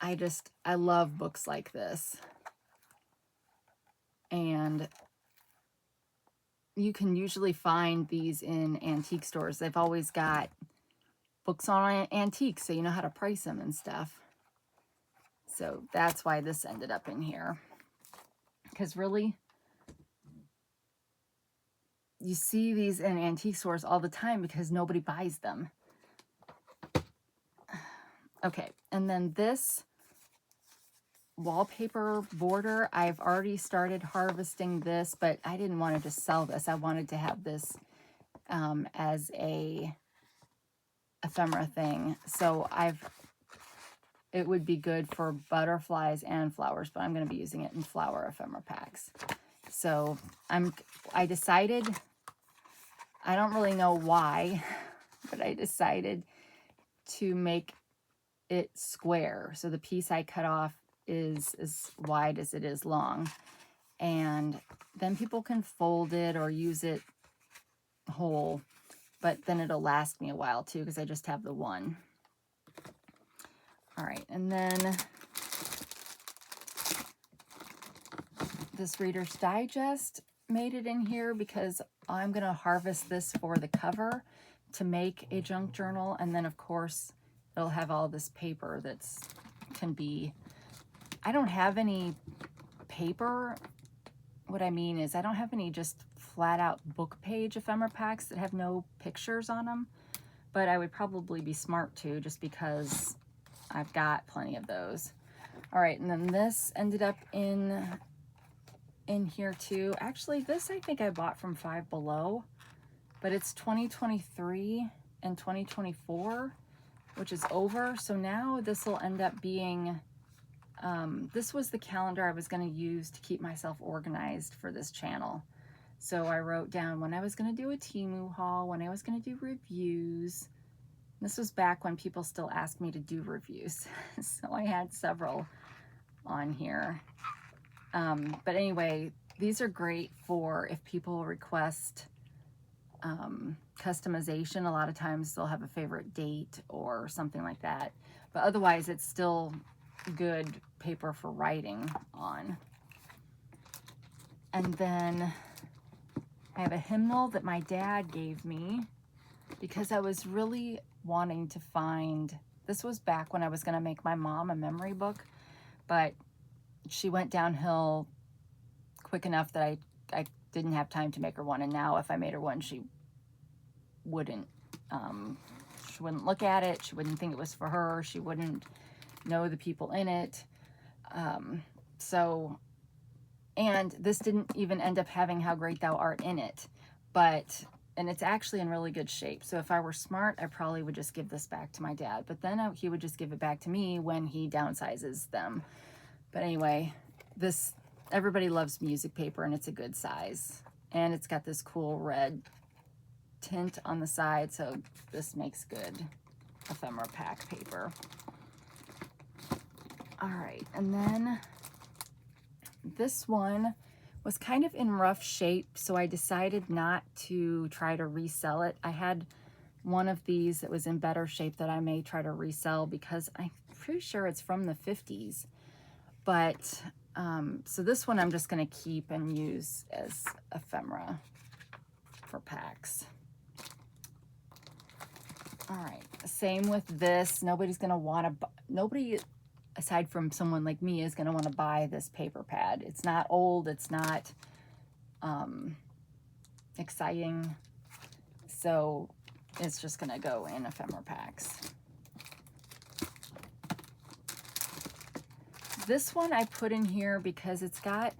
[SPEAKER 1] I love books like this. And you can usually find these in antique stores. They've always got books on antiques, so you know how to price them and stuff. So that's why this ended up in here. Because really, you see these in antique stores all the time because nobody buys them. Okay, and then this wallpaper border, I've already started harvesting this, but I didn't want to just sell this. I wanted to have this as a ephemera thing. So it would be good for butterflies and flowers, but I'm going to be using it in flower ephemera packs. So I decided, I don't really know why, but I decided to make it square. So the piece I cut off is as wide as it is long. And then people can fold it or use it whole, but then it'll last me a while too because I just have the one. All right, and then this Reader's Digest made it in here because I'm going to harvest this for the cover to make a junk journal. And then, of course, it'll have all this paper can be... I don't have any paper. What I mean is I don't have any just flat out book page ephemera packs that have no pictures on them. But I would probably be smart to, just because I've got plenty of those. All right, and then this ended up in here too. Actually, this I think I bought from Five Below, but it's 2023 and 2024, which is over. So now this will end up being, this was the calendar I was going to use to keep myself organized for this channel. So I wrote down when I was going to do a Temu haul, when I was going to do reviews. This was back when people still asked me to do reviews. So I had several on here. But anyway, these are great for if people request customization. A lot of times they'll have a favorite date or something like that. But otherwise, it's still good paper for writing on. And then I have a hymnal that my dad gave me because I was really wanting to find, this was back when I was going to make my mom a memory book, but she went downhill quick enough that I didn't have time to make her one. And now if I made her one, she wouldn't look at it. She wouldn't think it was for her. She wouldn't know the people in it. So And this didn't even end up having How Great Thou Art in it, and it's actually in really good shape. So if I were smart, I probably would just give this back to my dad, but then he would just give it back to me when he downsizes them. But anyway, everybody loves music paper, and it's a good size. And it's got this cool red tint on the side, so this makes good ephemera pack paper. All right, and then this one was kind of in rough shape, so I decided not to try to resell it. I had one of these that was in better shape that I may try to resell because I'm pretty sure it's from the 50s. But, so this one I'm just gonna keep and use as ephemera for packs. All right, same with this. Nobody's gonna wanna, nobody aside from someone like me is gonna wanna buy this paper pad. It's not old, it's not exciting, so it's just gonna go in ephemera packs. This one I put in here because it's got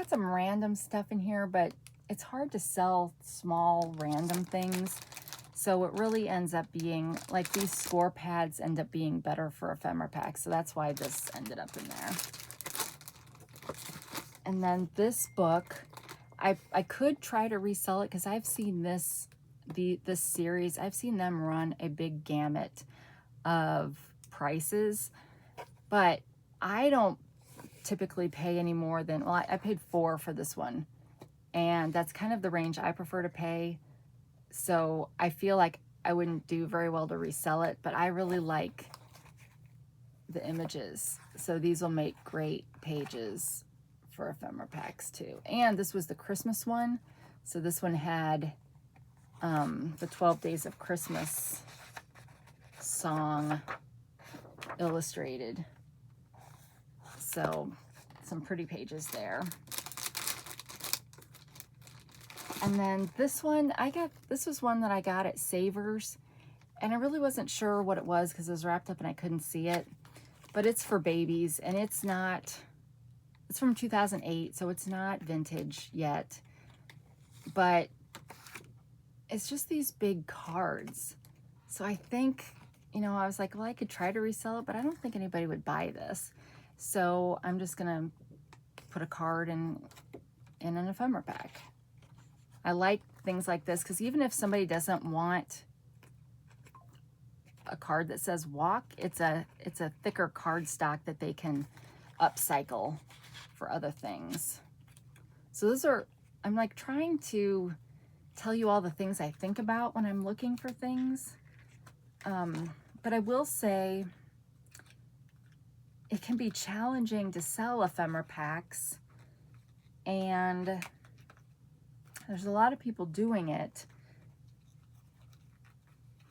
[SPEAKER 1] some random stuff in here, but it's hard to sell small random things. So it really ends up being, like, these score pads end up being better for ephemera packs. So that's why this ended up in there. And then this book, I could try to resell it because I've seen this series, I've seen them run a big gamut of prices, but I don't typically pay any more than, well, I paid $4 for this one, and that's kind of the range I prefer to pay. So I feel like I wouldn't do very well to resell it, but I really like the images. So these will make great pages for ephemera packs too. And this was the Christmas one. So this one had the 12 Days of Christmas song illustrated. So some pretty pages there. And then this one, this was one that I got at Savers, and I really wasn't sure what it was because it was wrapped up and I couldn't see it, but it's for babies, and it's from 2008, so it's not vintage yet, but it's just these big cards. So I think, you know, I was like, well, I could try to resell it, but I don't think anybody would buy this. So I'm just gonna put a card in an ephemera pack. I like things like this because even if somebody doesn't want a card that says walk, it's a thicker cardstock that they can upcycle for other things. So those are, I'm like trying to tell you all the things I think about when I'm looking for things. But I will say it can be challenging to sell ephemera packs, and there's a lot of people doing it.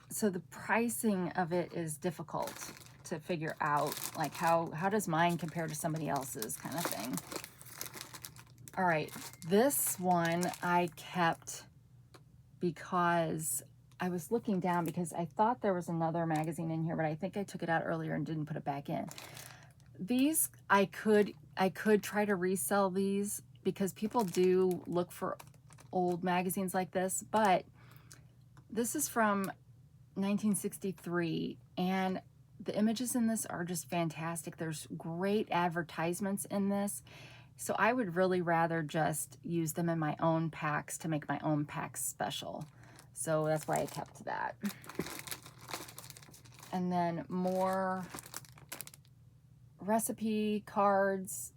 [SPEAKER 1] So the pricing of it is difficult to figure out, like how does mine compare to somebody else's kind of thing. All right, this one I kept because I was looking down because I thought there was another magazine in here, but I think I took it out earlier and didn't put it back in. These, I could try to resell these because people do look for old magazines like this, but this is from 1963, and the images in this are just fantastic. There's great advertisements in this, so I would really rather just use them in my own packs to make my own packs special. So that's why I kept that. And then more recipe cards.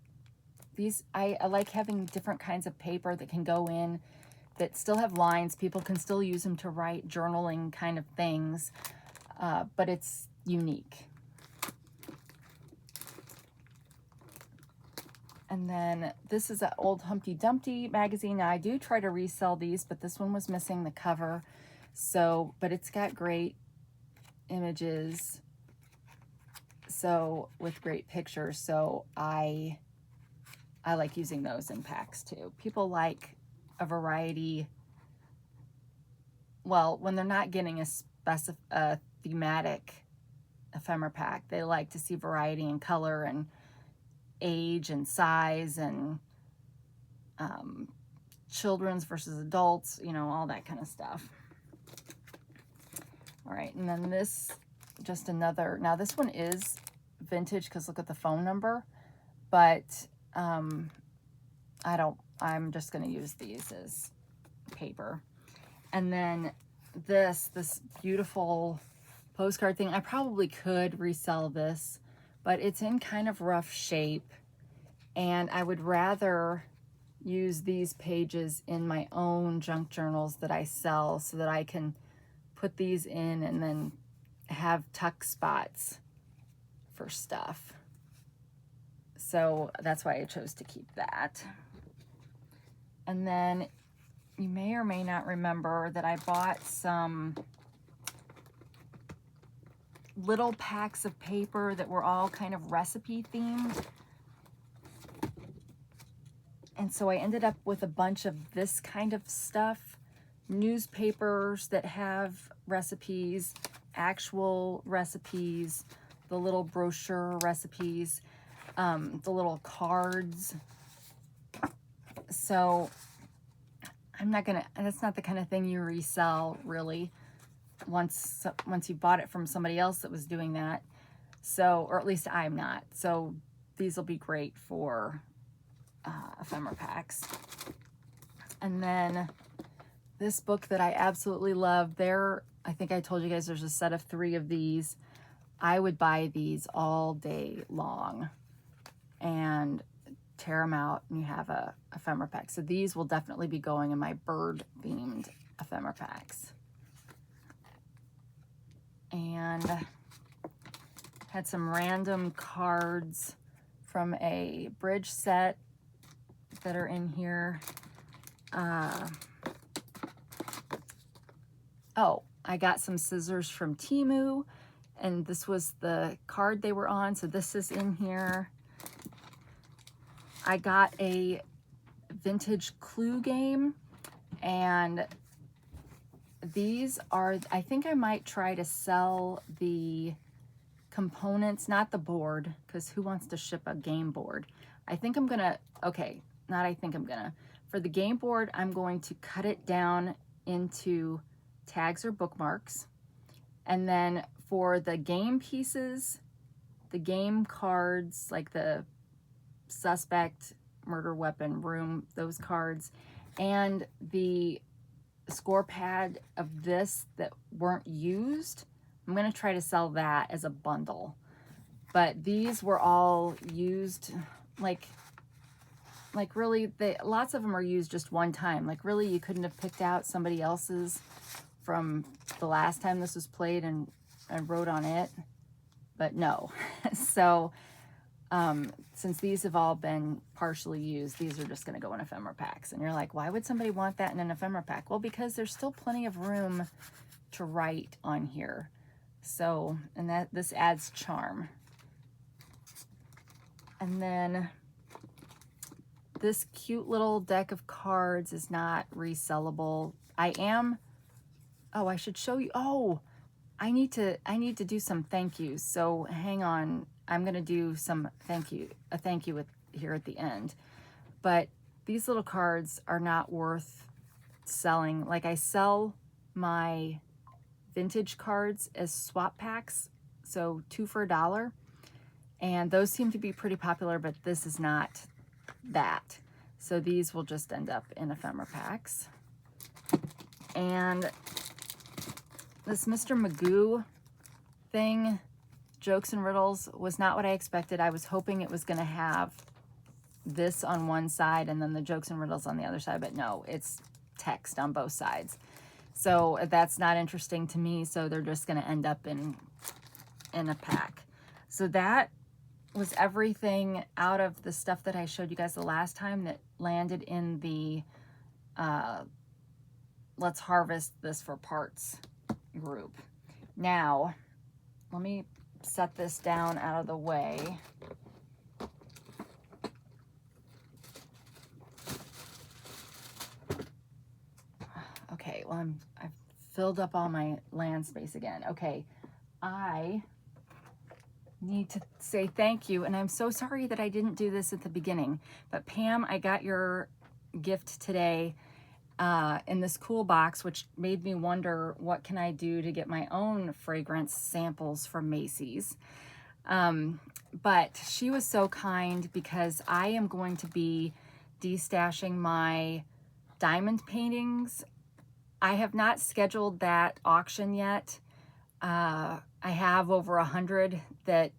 [SPEAKER 1] These, I like having different kinds of paper that can go in that still have lines. People can still use them to write journaling kind of things, but it's unique. And then this is an old Humpty Dumpty magazine. Now I do try to resell these, but this one was missing the cover. So, but it's got great images, so with great pictures. So I like using those in packs too. People like a variety. Well, when they're not getting a thematic ephemera pack, they like to see variety in color and age and size and children's versus adults, you know, all that kind of stuff. All right, and then this, just another, now this one is vintage because look at the phone number, but I'm just going to use these as paper. And then this beautiful postcard thing, I probably could resell this, but it's in kind of rough shape, and I would rather use these pages in my own junk journals that I sell so that I can put these in and then have tuck spots for stuff. So that's why I chose to keep that. And then you may or may not remember that I bought some little packs of paper that were all kind of recipe themed. And so I ended up with a bunch of this kind of stuff, newspapers that have recipes, actual recipes, the little brochure recipes, the little cards. So that's not the kind of thing you resell really once you bought it from somebody else that was doing that. So, or at least I'm not. So these will be great for ephemera packs. And then this book that I absolutely love, I think I told you guys there's a set of 3 of these. I would buy these all day long and tear them out, and you have a ephemera pack. So these will definitely be going in my bird themed ephemera packs. And had some random cards from a bridge set that are in here. Oh, I got some scissors from Temu, and this was the card they were on, so this is in here. I got a vintage clue game, and these are, I think I might try to sell the components, not the board, because who wants to ship a game board? I think I'm gonna, okay, not I think I'm gonna. For the game board, I'm going to cut it down into tags or bookmarks. And then for the game pieces, the game cards, like the suspect, murder weapon, room, those cards, and the score pad of this that weren't used, I'm going to try to sell that as a bundle. But these were all used, like really, lots of them are used just one time. Like really, you couldn't have picked out somebody else's from the last time this was played and wrote on it, but no. So since these have all been partially used, these are just going to go in ephemera packs. And you're like, why would somebody want that in an ephemera pack? Well, because there's still plenty of room to write on here. So, and this adds charm. And then this cute little deck of cards is not resellable. I should show you. Oh, I need to do some thank yous. So hang on. I'm going to do some a thank you here at the end. But these little cards are not worth selling. Like I sell my vintage cards as swap packs. So 2 for $1. And those seem to be pretty popular, but this is not that. So these will just end up in ephemera packs. And this Mr. Magoo thing, Jokes and Riddles, was not what I expected. I was hoping it was going to have this on one side and then the Jokes and Riddles on the other side, but no, it's text on both sides. So that's not interesting to me, so they're just going to end up in a pack. So that was everything out of the stuff that I showed you guys the last time that landed in the Let's Harvest This for Parts group. Now, let me set this down out of the way. Okay, well, I've filled up all my land space again. Okay, I need to say thank you, and I'm so sorry that I didn't do this at the beginning. But Pam, I got your gift today in this cool box, which made me wonder, what can I do to get my own fragrance samples from Macy's? But she was so kind, because I am going to be destashing my diamond paintings. I have not scheduled that auction yet. I have over 100 that,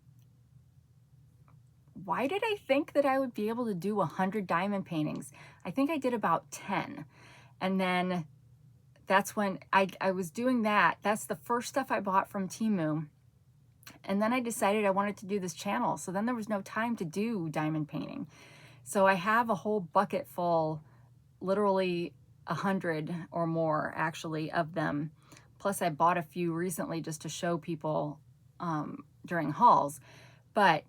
[SPEAKER 1] why did I think that I would be able to do 100 diamond paintings? I think I did about 10. And then that's when I was doing that. That's the first stuff I bought from Temu. And then I decided I wanted to do this channel. So then there was no time to do diamond painting. So I have a whole bucket full, literally 100 or more actually of them. Plus I bought a few recently just to show people during hauls. But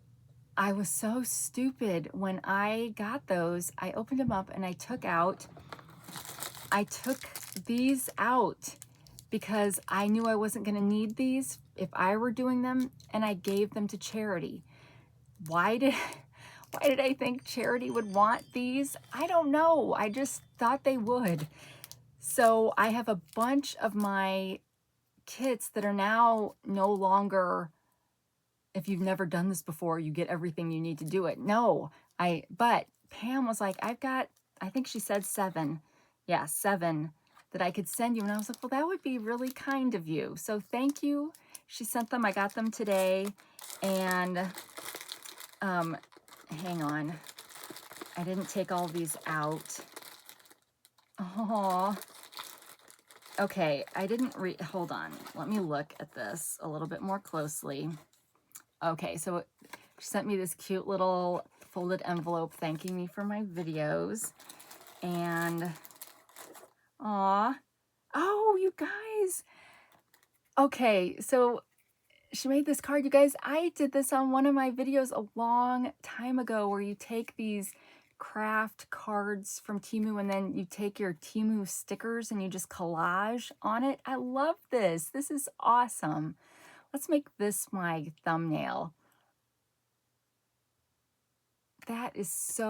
[SPEAKER 1] I was so stupid when I got those. I opened them up and I took these out because I knew I wasn't going to need these if I were doing them, and I gave them to charity. Why did I think charity would want these? I don't know. I just thought they would. So I have a bunch of my kits that are now no longer, if you've never done this before, you get everything you need to do it. No, but Pam was like, I've got, I think she said 7. Yeah, 7 that I could send you. And I was like, well, that would be really kind of you. So thank you. She sent them. I got them today. And hang on. I didn't take all these out. Oh, okay. I didn't hold on. Let me look at this a little bit more closely. Okay, so she sent me this cute little folded envelope thanking me for my videos. And, aw. Oh, you guys. Okay, so she made this card. You guys, I did this on one of my videos a long time ago, where you take these craft cards from Temu and then you take your Temu stickers and you just collage on it. I love this. This is awesome. Let's make this my thumbnail. That is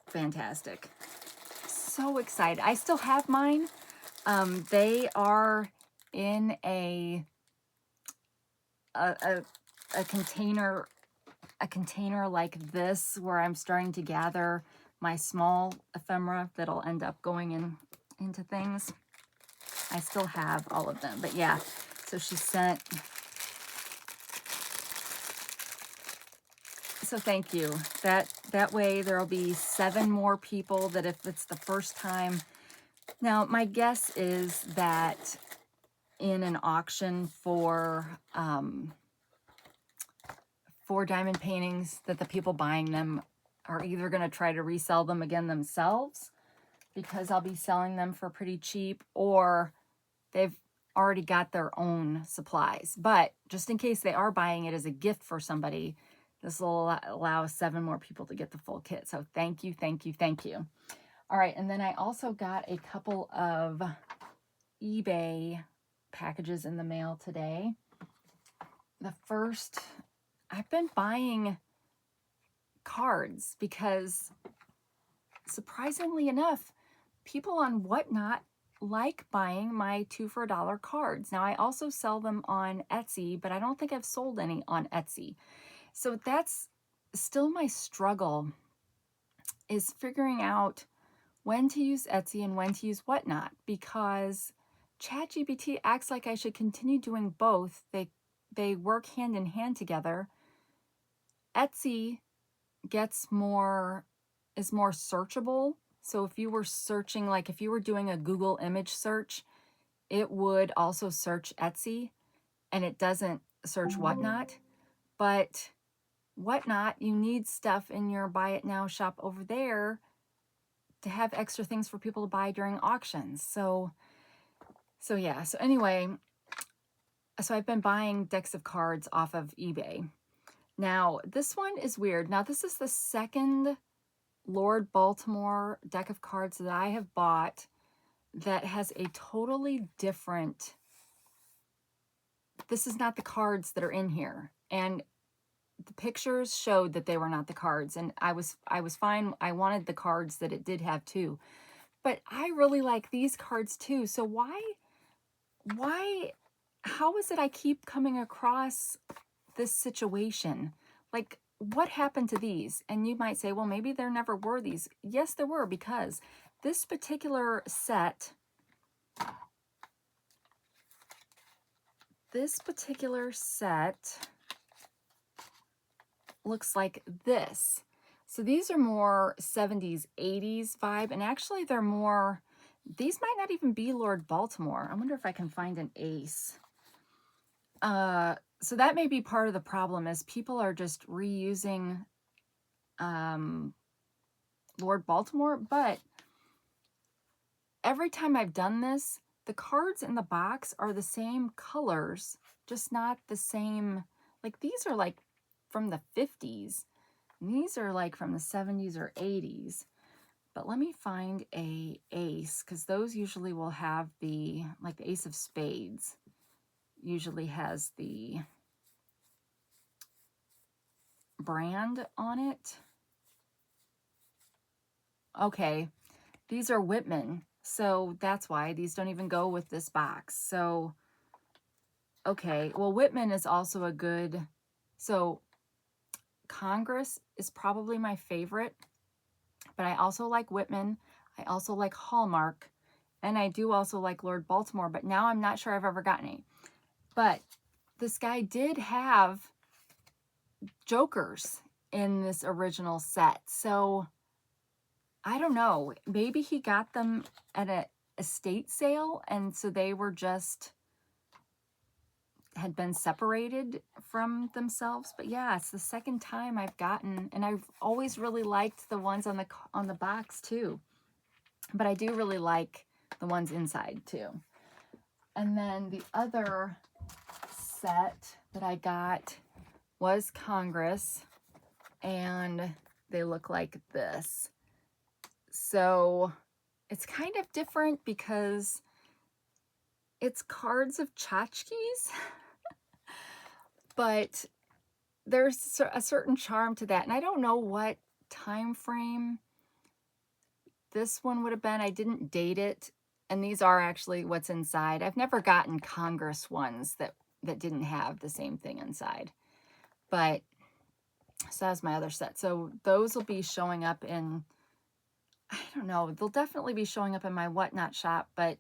[SPEAKER 1] fantastic. So excited. I still have mine. They are in a container like this, where I'm starting to gather my small ephemera that'll end up going into things. I still have all of them, but yeah. So she sent. So thank you. That way there'll be 7 more people that, if it's the first time. Now my guess is that in an auction for diamond paintings, that the people buying them are either going to try to resell them again themselves, because I'll be selling them for pretty cheap, or they've already got their own supplies. But just in case they are buying it as a gift for somebody, this will allow 7 more people to get the full kit. So thank you, thank you, thank you. All right, and then I also got a couple of eBay packages in the mail today. The first, I've been buying cards because, surprisingly enough, people on Whatnot like buying my 2 for $1 cards. Now, I also sell them on Etsy, but I don't think I've sold any on Etsy. So that's still my struggle, is figuring out when to use Etsy and when to use Whatnot, because ChatGPT acts like I should continue doing both. They work hand in hand together. Etsy is more searchable. So if you were searching, like if you were doing a Google image search, it would also search Etsy, and it doesn't search Whatnot. But Whatnot, you need stuff in your Buy It Now shop over there to have extra things for people to buy during auctions. So yeah. So anyway, so I've been buying decks of cards off of eBay. Now, this one is weird. Now, this is the second Lord Baltimore deck of cards that I have bought that has a totally different, this is not the cards that are in here. And the pictures showed that they were not the cards, and I was fine. I wanted the cards that it did have too. But I really like these cards too. So why, how is it I keep coming across this situation? Like, what happened to these? And you might say, well, maybe there never were these. Yes, there were, because this particular set, looks like this. So these are more 70s, 80s vibe, and actually they're more, these might not even be Lord Baltimore. I wonder if I can find an ace. So that may be part of the problem, is people are just reusing Lord Baltimore, but every time I've done this, the cards in the box are the same colors, just not the same. Like, these are like from the 50s. And these are like from the 70s or 80s. But let me find a ace, because those usually will have the, like the ace of spades usually has the brand on it. Okay, these are Whitman, so that's why these don't even go with this box. So, okay, well, Whitman is also a good, so Congress is probably my favorite, but I also like Whitman. I also like Hallmark, and I do also like Lord Baltimore, but now I'm not sure I've ever gotten any. But this guy did have Jokers in this original set, so I don't know. Maybe he got them at a estate sale, and so they were just had been separated from themselves. But yeah, it's the second time I've gotten, and I've always really liked the ones on the box too. But I do really like the ones inside too. And then the other set that I got was Congress, and they look like this. So it's kind of different because it's cards of tchotchkes, but there's a certain charm to that. And I don't know what time frame this one would have been. I didn't date it. And these are actually what's inside. I've never gotten Congress ones that didn't have the same thing inside. But so that's my other set. So those will be showing up in, I don't know, they'll definitely be showing up in my Whatnot shop. But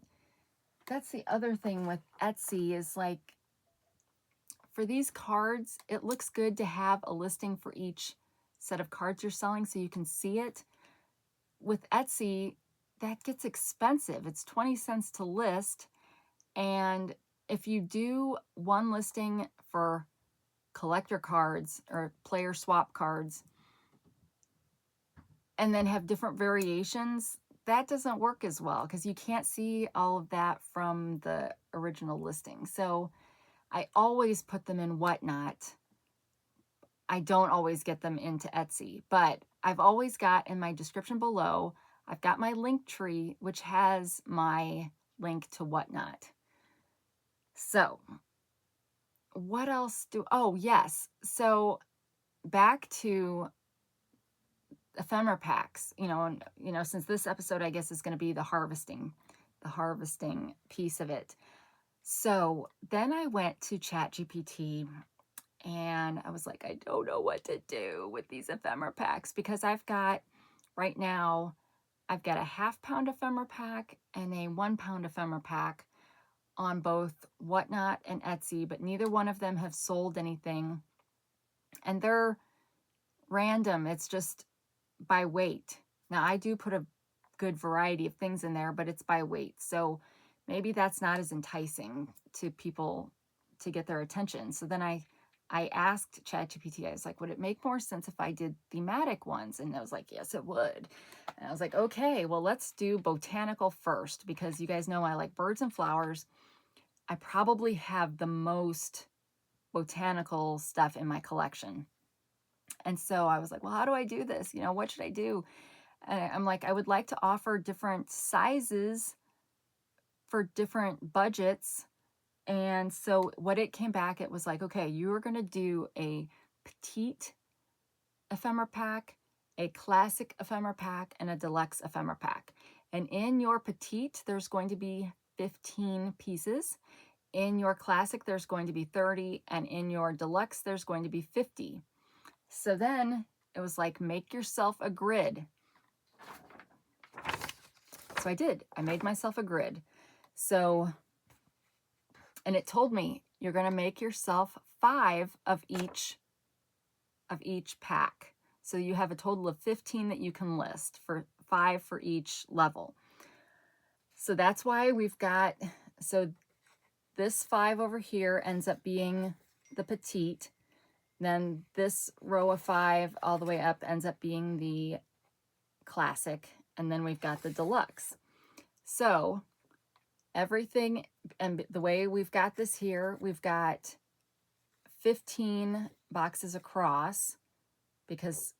[SPEAKER 1] that's the other thing with Etsy, is like, for these cards, it looks good to have a listing for each set of cards you're selling so you can see it. With Etsy, that gets expensive. It's 20 cents to list. And if you do one listing for collector cards or player swap cards and then have different variations, that doesn't work as well because you can't see all of that from the original listing. So I always put them in Whatnot. I don't always get them into Etsy, but I've always got in my description below, I've got my link tree, which has my link to Whatnot. So what else oh yes. So back to ephemera packs, and, since this episode, I guess, is going to be the harvesting piece of it. So then I went to ChatGPT and I was like, I don't know what to do with these ephemera packs, because right now, I've got a ½ pound ephemera pack and a 1 pound ephemera pack on both Whatnot and Etsy, but neither one of them have sold anything. And they're random. It's just by weight. Now, I do put a good variety of things in there, but it's by weight. So maybe that's not as enticing to people to get their attention. So then I asked ChatGPT, I was like, would it make more sense if I did thematic ones? And I was like, yes, it would. And I was like, okay, well, let's do botanical first, because you guys know I like birds and flowers. I probably have the most botanical stuff in my collection. And so I was like, well, how do I do this? What should I do? And I'm like, I would like to offer different sizes for different budgets. And so what it came back, it was like, okay, you are going to do a petite ephemera pack, a classic ephemera pack, and a deluxe ephemera pack. And in your petite, there's going to be 15 pieces. In your classic, there's going to be 30, and in your deluxe, there's going to be 50. So then it was like, make yourself a grid. So I did. I made myself a grid. So, and it told me you're going to make yourself 5 of each pack. So you have a total of 15 that you can list, for 5 for each level. So that's why we've got, so this 5 over here ends up being the petite. Then this row of 5 all the way up ends up being the classic. And then we've got the deluxe. So everything, and the way we've got this here, we've got 15 boxes across, because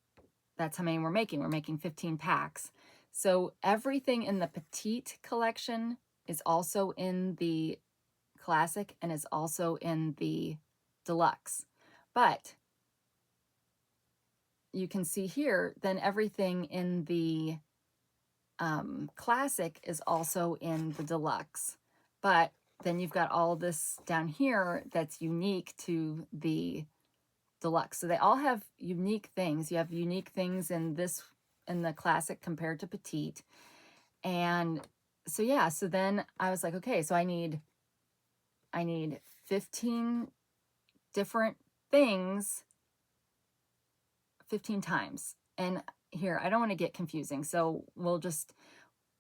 [SPEAKER 1] that's how many we're making. We're making 15 packs. So everything in the petite collection is also in the classic and is also in the deluxe. But you can see here, then everything in the classic is also in the deluxe. But then you've got all this down here that's unique to the deluxe. So they all have unique things. You have unique things in this, in the classic compared to petite. And so yeah, so then I was like, okay, so I need 15 different things 15 times. And here, I don't want to get confusing, so we'll just,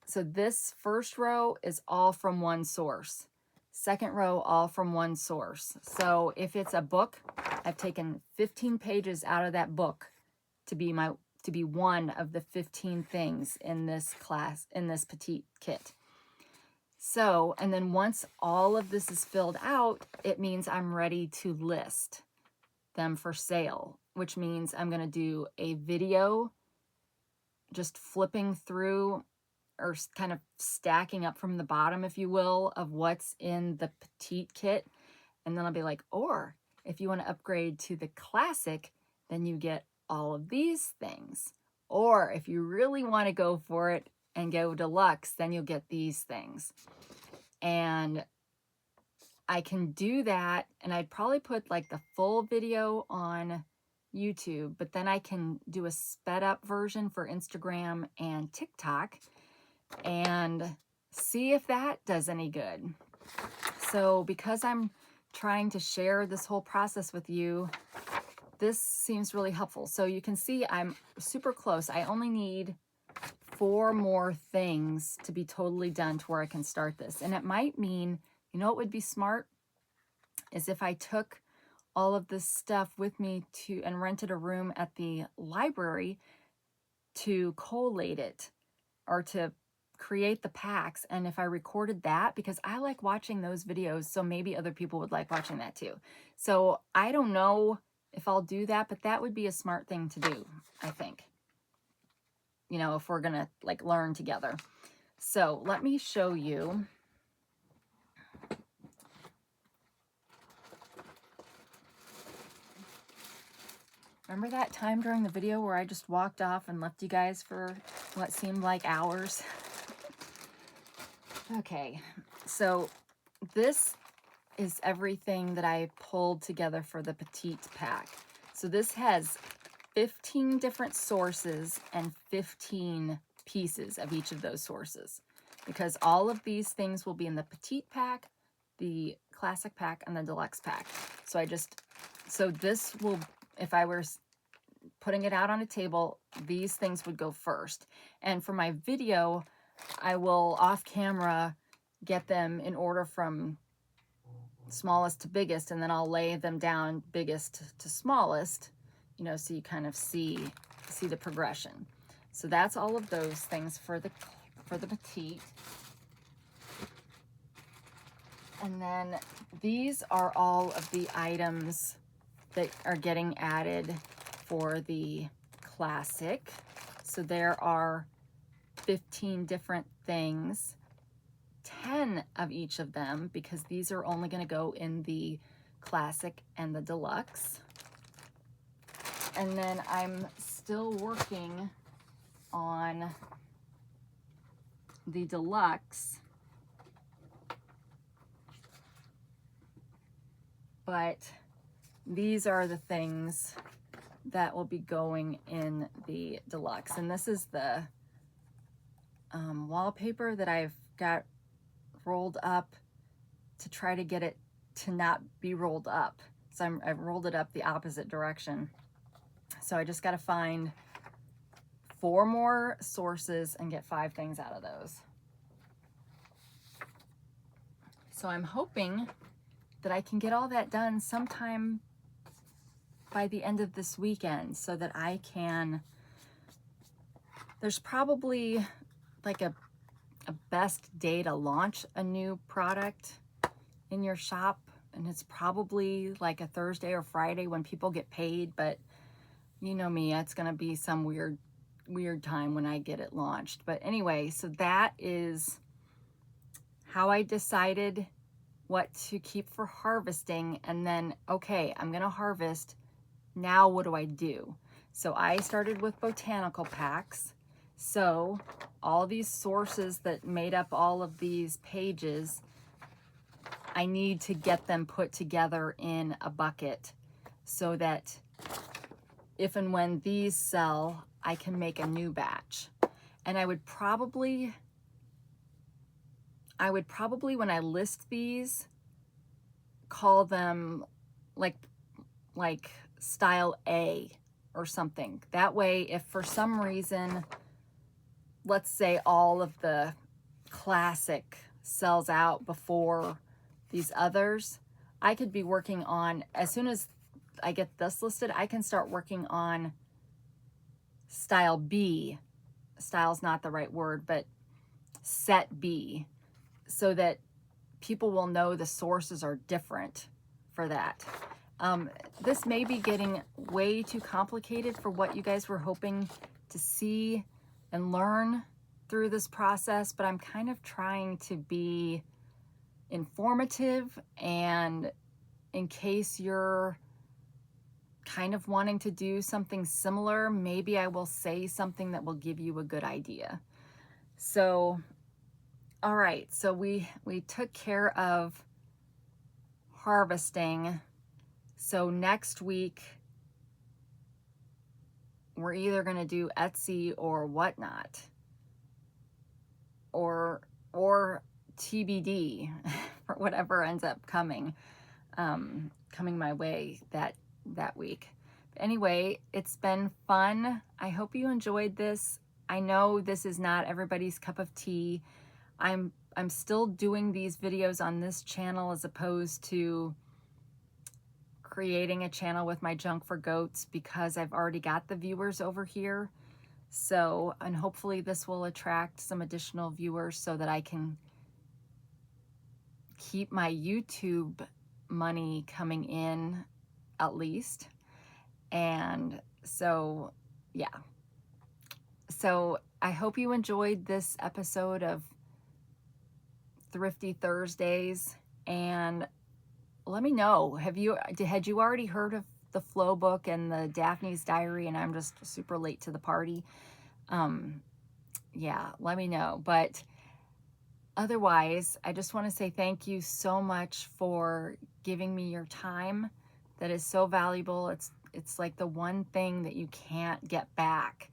[SPEAKER 1] so this first row is all from one source. Second row, all from one source. So if it's a book, I've taken 15 pages out of that book to be one of the 15 things in this class, in this petite kit. So, and then once all of this is filled out, it means I'm ready to list them for sale, which means I'm going to do a video just flipping through, or kind of stacking up from the bottom, if you will, of what's in the petite kit. And then I'll be like, or if you want to upgrade to the classic, then you get all of these things. Or if you really want to go for it and go deluxe, then you'll get these things. And I can do that, and I'd probably put like the full video on YouTube, but then I can do a sped up version for Instagram and TikTok and see if that does any good. So because I'm trying to share this whole process with you, this seems really helpful. So you can see I'm super close. I only need 4 more things to be totally done to where I can start this. And it might mean, you know what would be smart, is if I took all of this stuff with me and rented a room at the library to collate it, or to create the packs. And if I recorded that, because I like watching those videos, so maybe other people would like watching that too. So I don't know if I'll do that, but that would be a smart thing to do, I think. You know, if we're gonna like learn together. So let me show you. Remember that time during the video where I just walked off and left you guys for what seemed like hours? Okay, so this is everything that I pulled together for the petite pack. So this has 15 different sources and 15 pieces of each of those sources, because all of these things will be in the petite pack, the classic pack, and the deluxe pack. So this will, if I were putting it out on a table, these things would go first. And for my video, I will off camera get them in order from smallest to biggest, and then I'll lay them down biggest to smallest, you know, so you kind of see the progression. So that's all of those things for the petite. And then these are all of the items that are getting added for the classic. So there are 15 different things, 10 of each of them, because these are only going to go in the classic and the deluxe. And then I'm still working on the deluxe, but these are the things that will be going in the deluxe. And this is the wallpaper that I've got rolled up to try to get it to not be rolled up. So I've rolled it up the opposite direction. So I just got to find 4 more sources and get 5 things out of those. So I'm hoping that I can get all that done sometime by the end of this weekend so that I can, there's probably like a best day to launch a new product in your shop, and it's probably like a Thursday or Friday when people get paid, but you know me, it's gonna be some weird time when I get it launched. But anyway, so that is how I decided what to keep for harvesting. And then, okay, I'm gonna harvest. Now what do I do? So I started with botanical packs. So all these sources that made up all of these pages, I need to get them put together in a bucket so that if and when these sell, I can make a new batch. And I would probably when I list these, call them like style A or something. That way, if for some reason, let's say all of the classic sells out before these others, I could be working on, as soon as I get this listed, I can start working on style B. Style's not the right word, but set B, so that people will know the sources are different for that. This may be getting way too complicated for what you guys were hoping to see and learn through this process, but I'm kind of trying to be informative, and in case you're kind of wanting to do something similar, maybe I will say something that will give you a good idea. So, all right, so we took care of harvesting. So next week, we're either going to do Etsy or whatnot, or TBD for whatever ends up coming my way that week. But anyway, it's been fun. I hope you enjoyed this. I know this is not everybody's cup of tea. I'm still doing these videos on this channel as opposed to creating a channel with my junk for goats, because I've already got the viewers over here. So, and hopefully this will attract some additional viewers so that I can keep my YouTube money coming in at least. And so, yeah. So I hope you enjoyed this episode of Thrifty Thursdays, and let me know, had you already heard of the Flow book and the Daphne's Diary, and I'm just super late to the party? Yeah, let me know. But otherwise, I just want to say thank you so much for giving me your time. That is so valuable. It's like the one thing that you can't get back.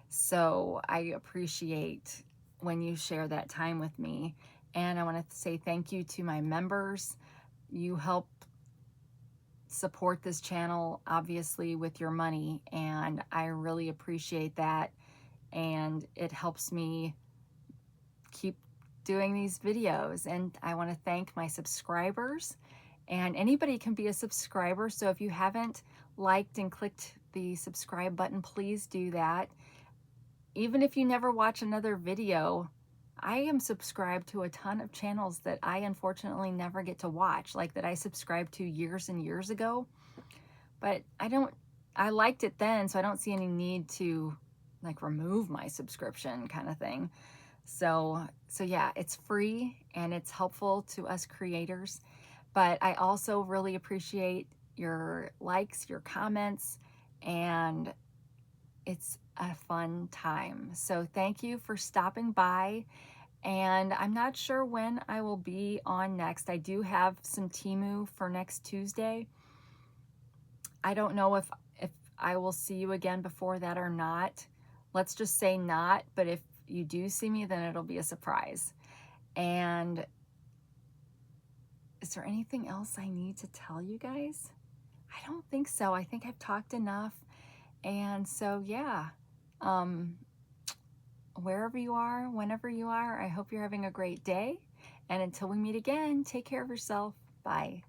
[SPEAKER 1] So I appreciate when you share that time with me. And I want to say thank you to my members. You help support this channel, obviously, with your money, and I really appreciate that. And it helps me keep doing these videos. And I want to thank my subscribers, and anybody can be a subscriber. So if you haven't liked and clicked the subscribe button, please do that. Even if you never watch another video, I am subscribed to a ton of channels that I unfortunately never get to watch, like that I subscribed to years and years ago. But I liked it then, so I don't see any need to like remove my subscription kind of thing. So yeah, it's free and it's helpful to us creators. But I also really appreciate your likes, your comments, and it's a fun time. So thank you for stopping by, and I'm not sure when I will be on next. I do have some Temu for next Tuesday. I don't know if I will see you again before that or not. Let's just say not, but if you do see me, then it'll be a surprise. And is there anything else I need to tell you guys? I don't think so. I think I've talked enough. And so, yeah, um, wherever you are, whenever you are, I hope you're having a great day. And until we meet again, take care of yourself. Bye.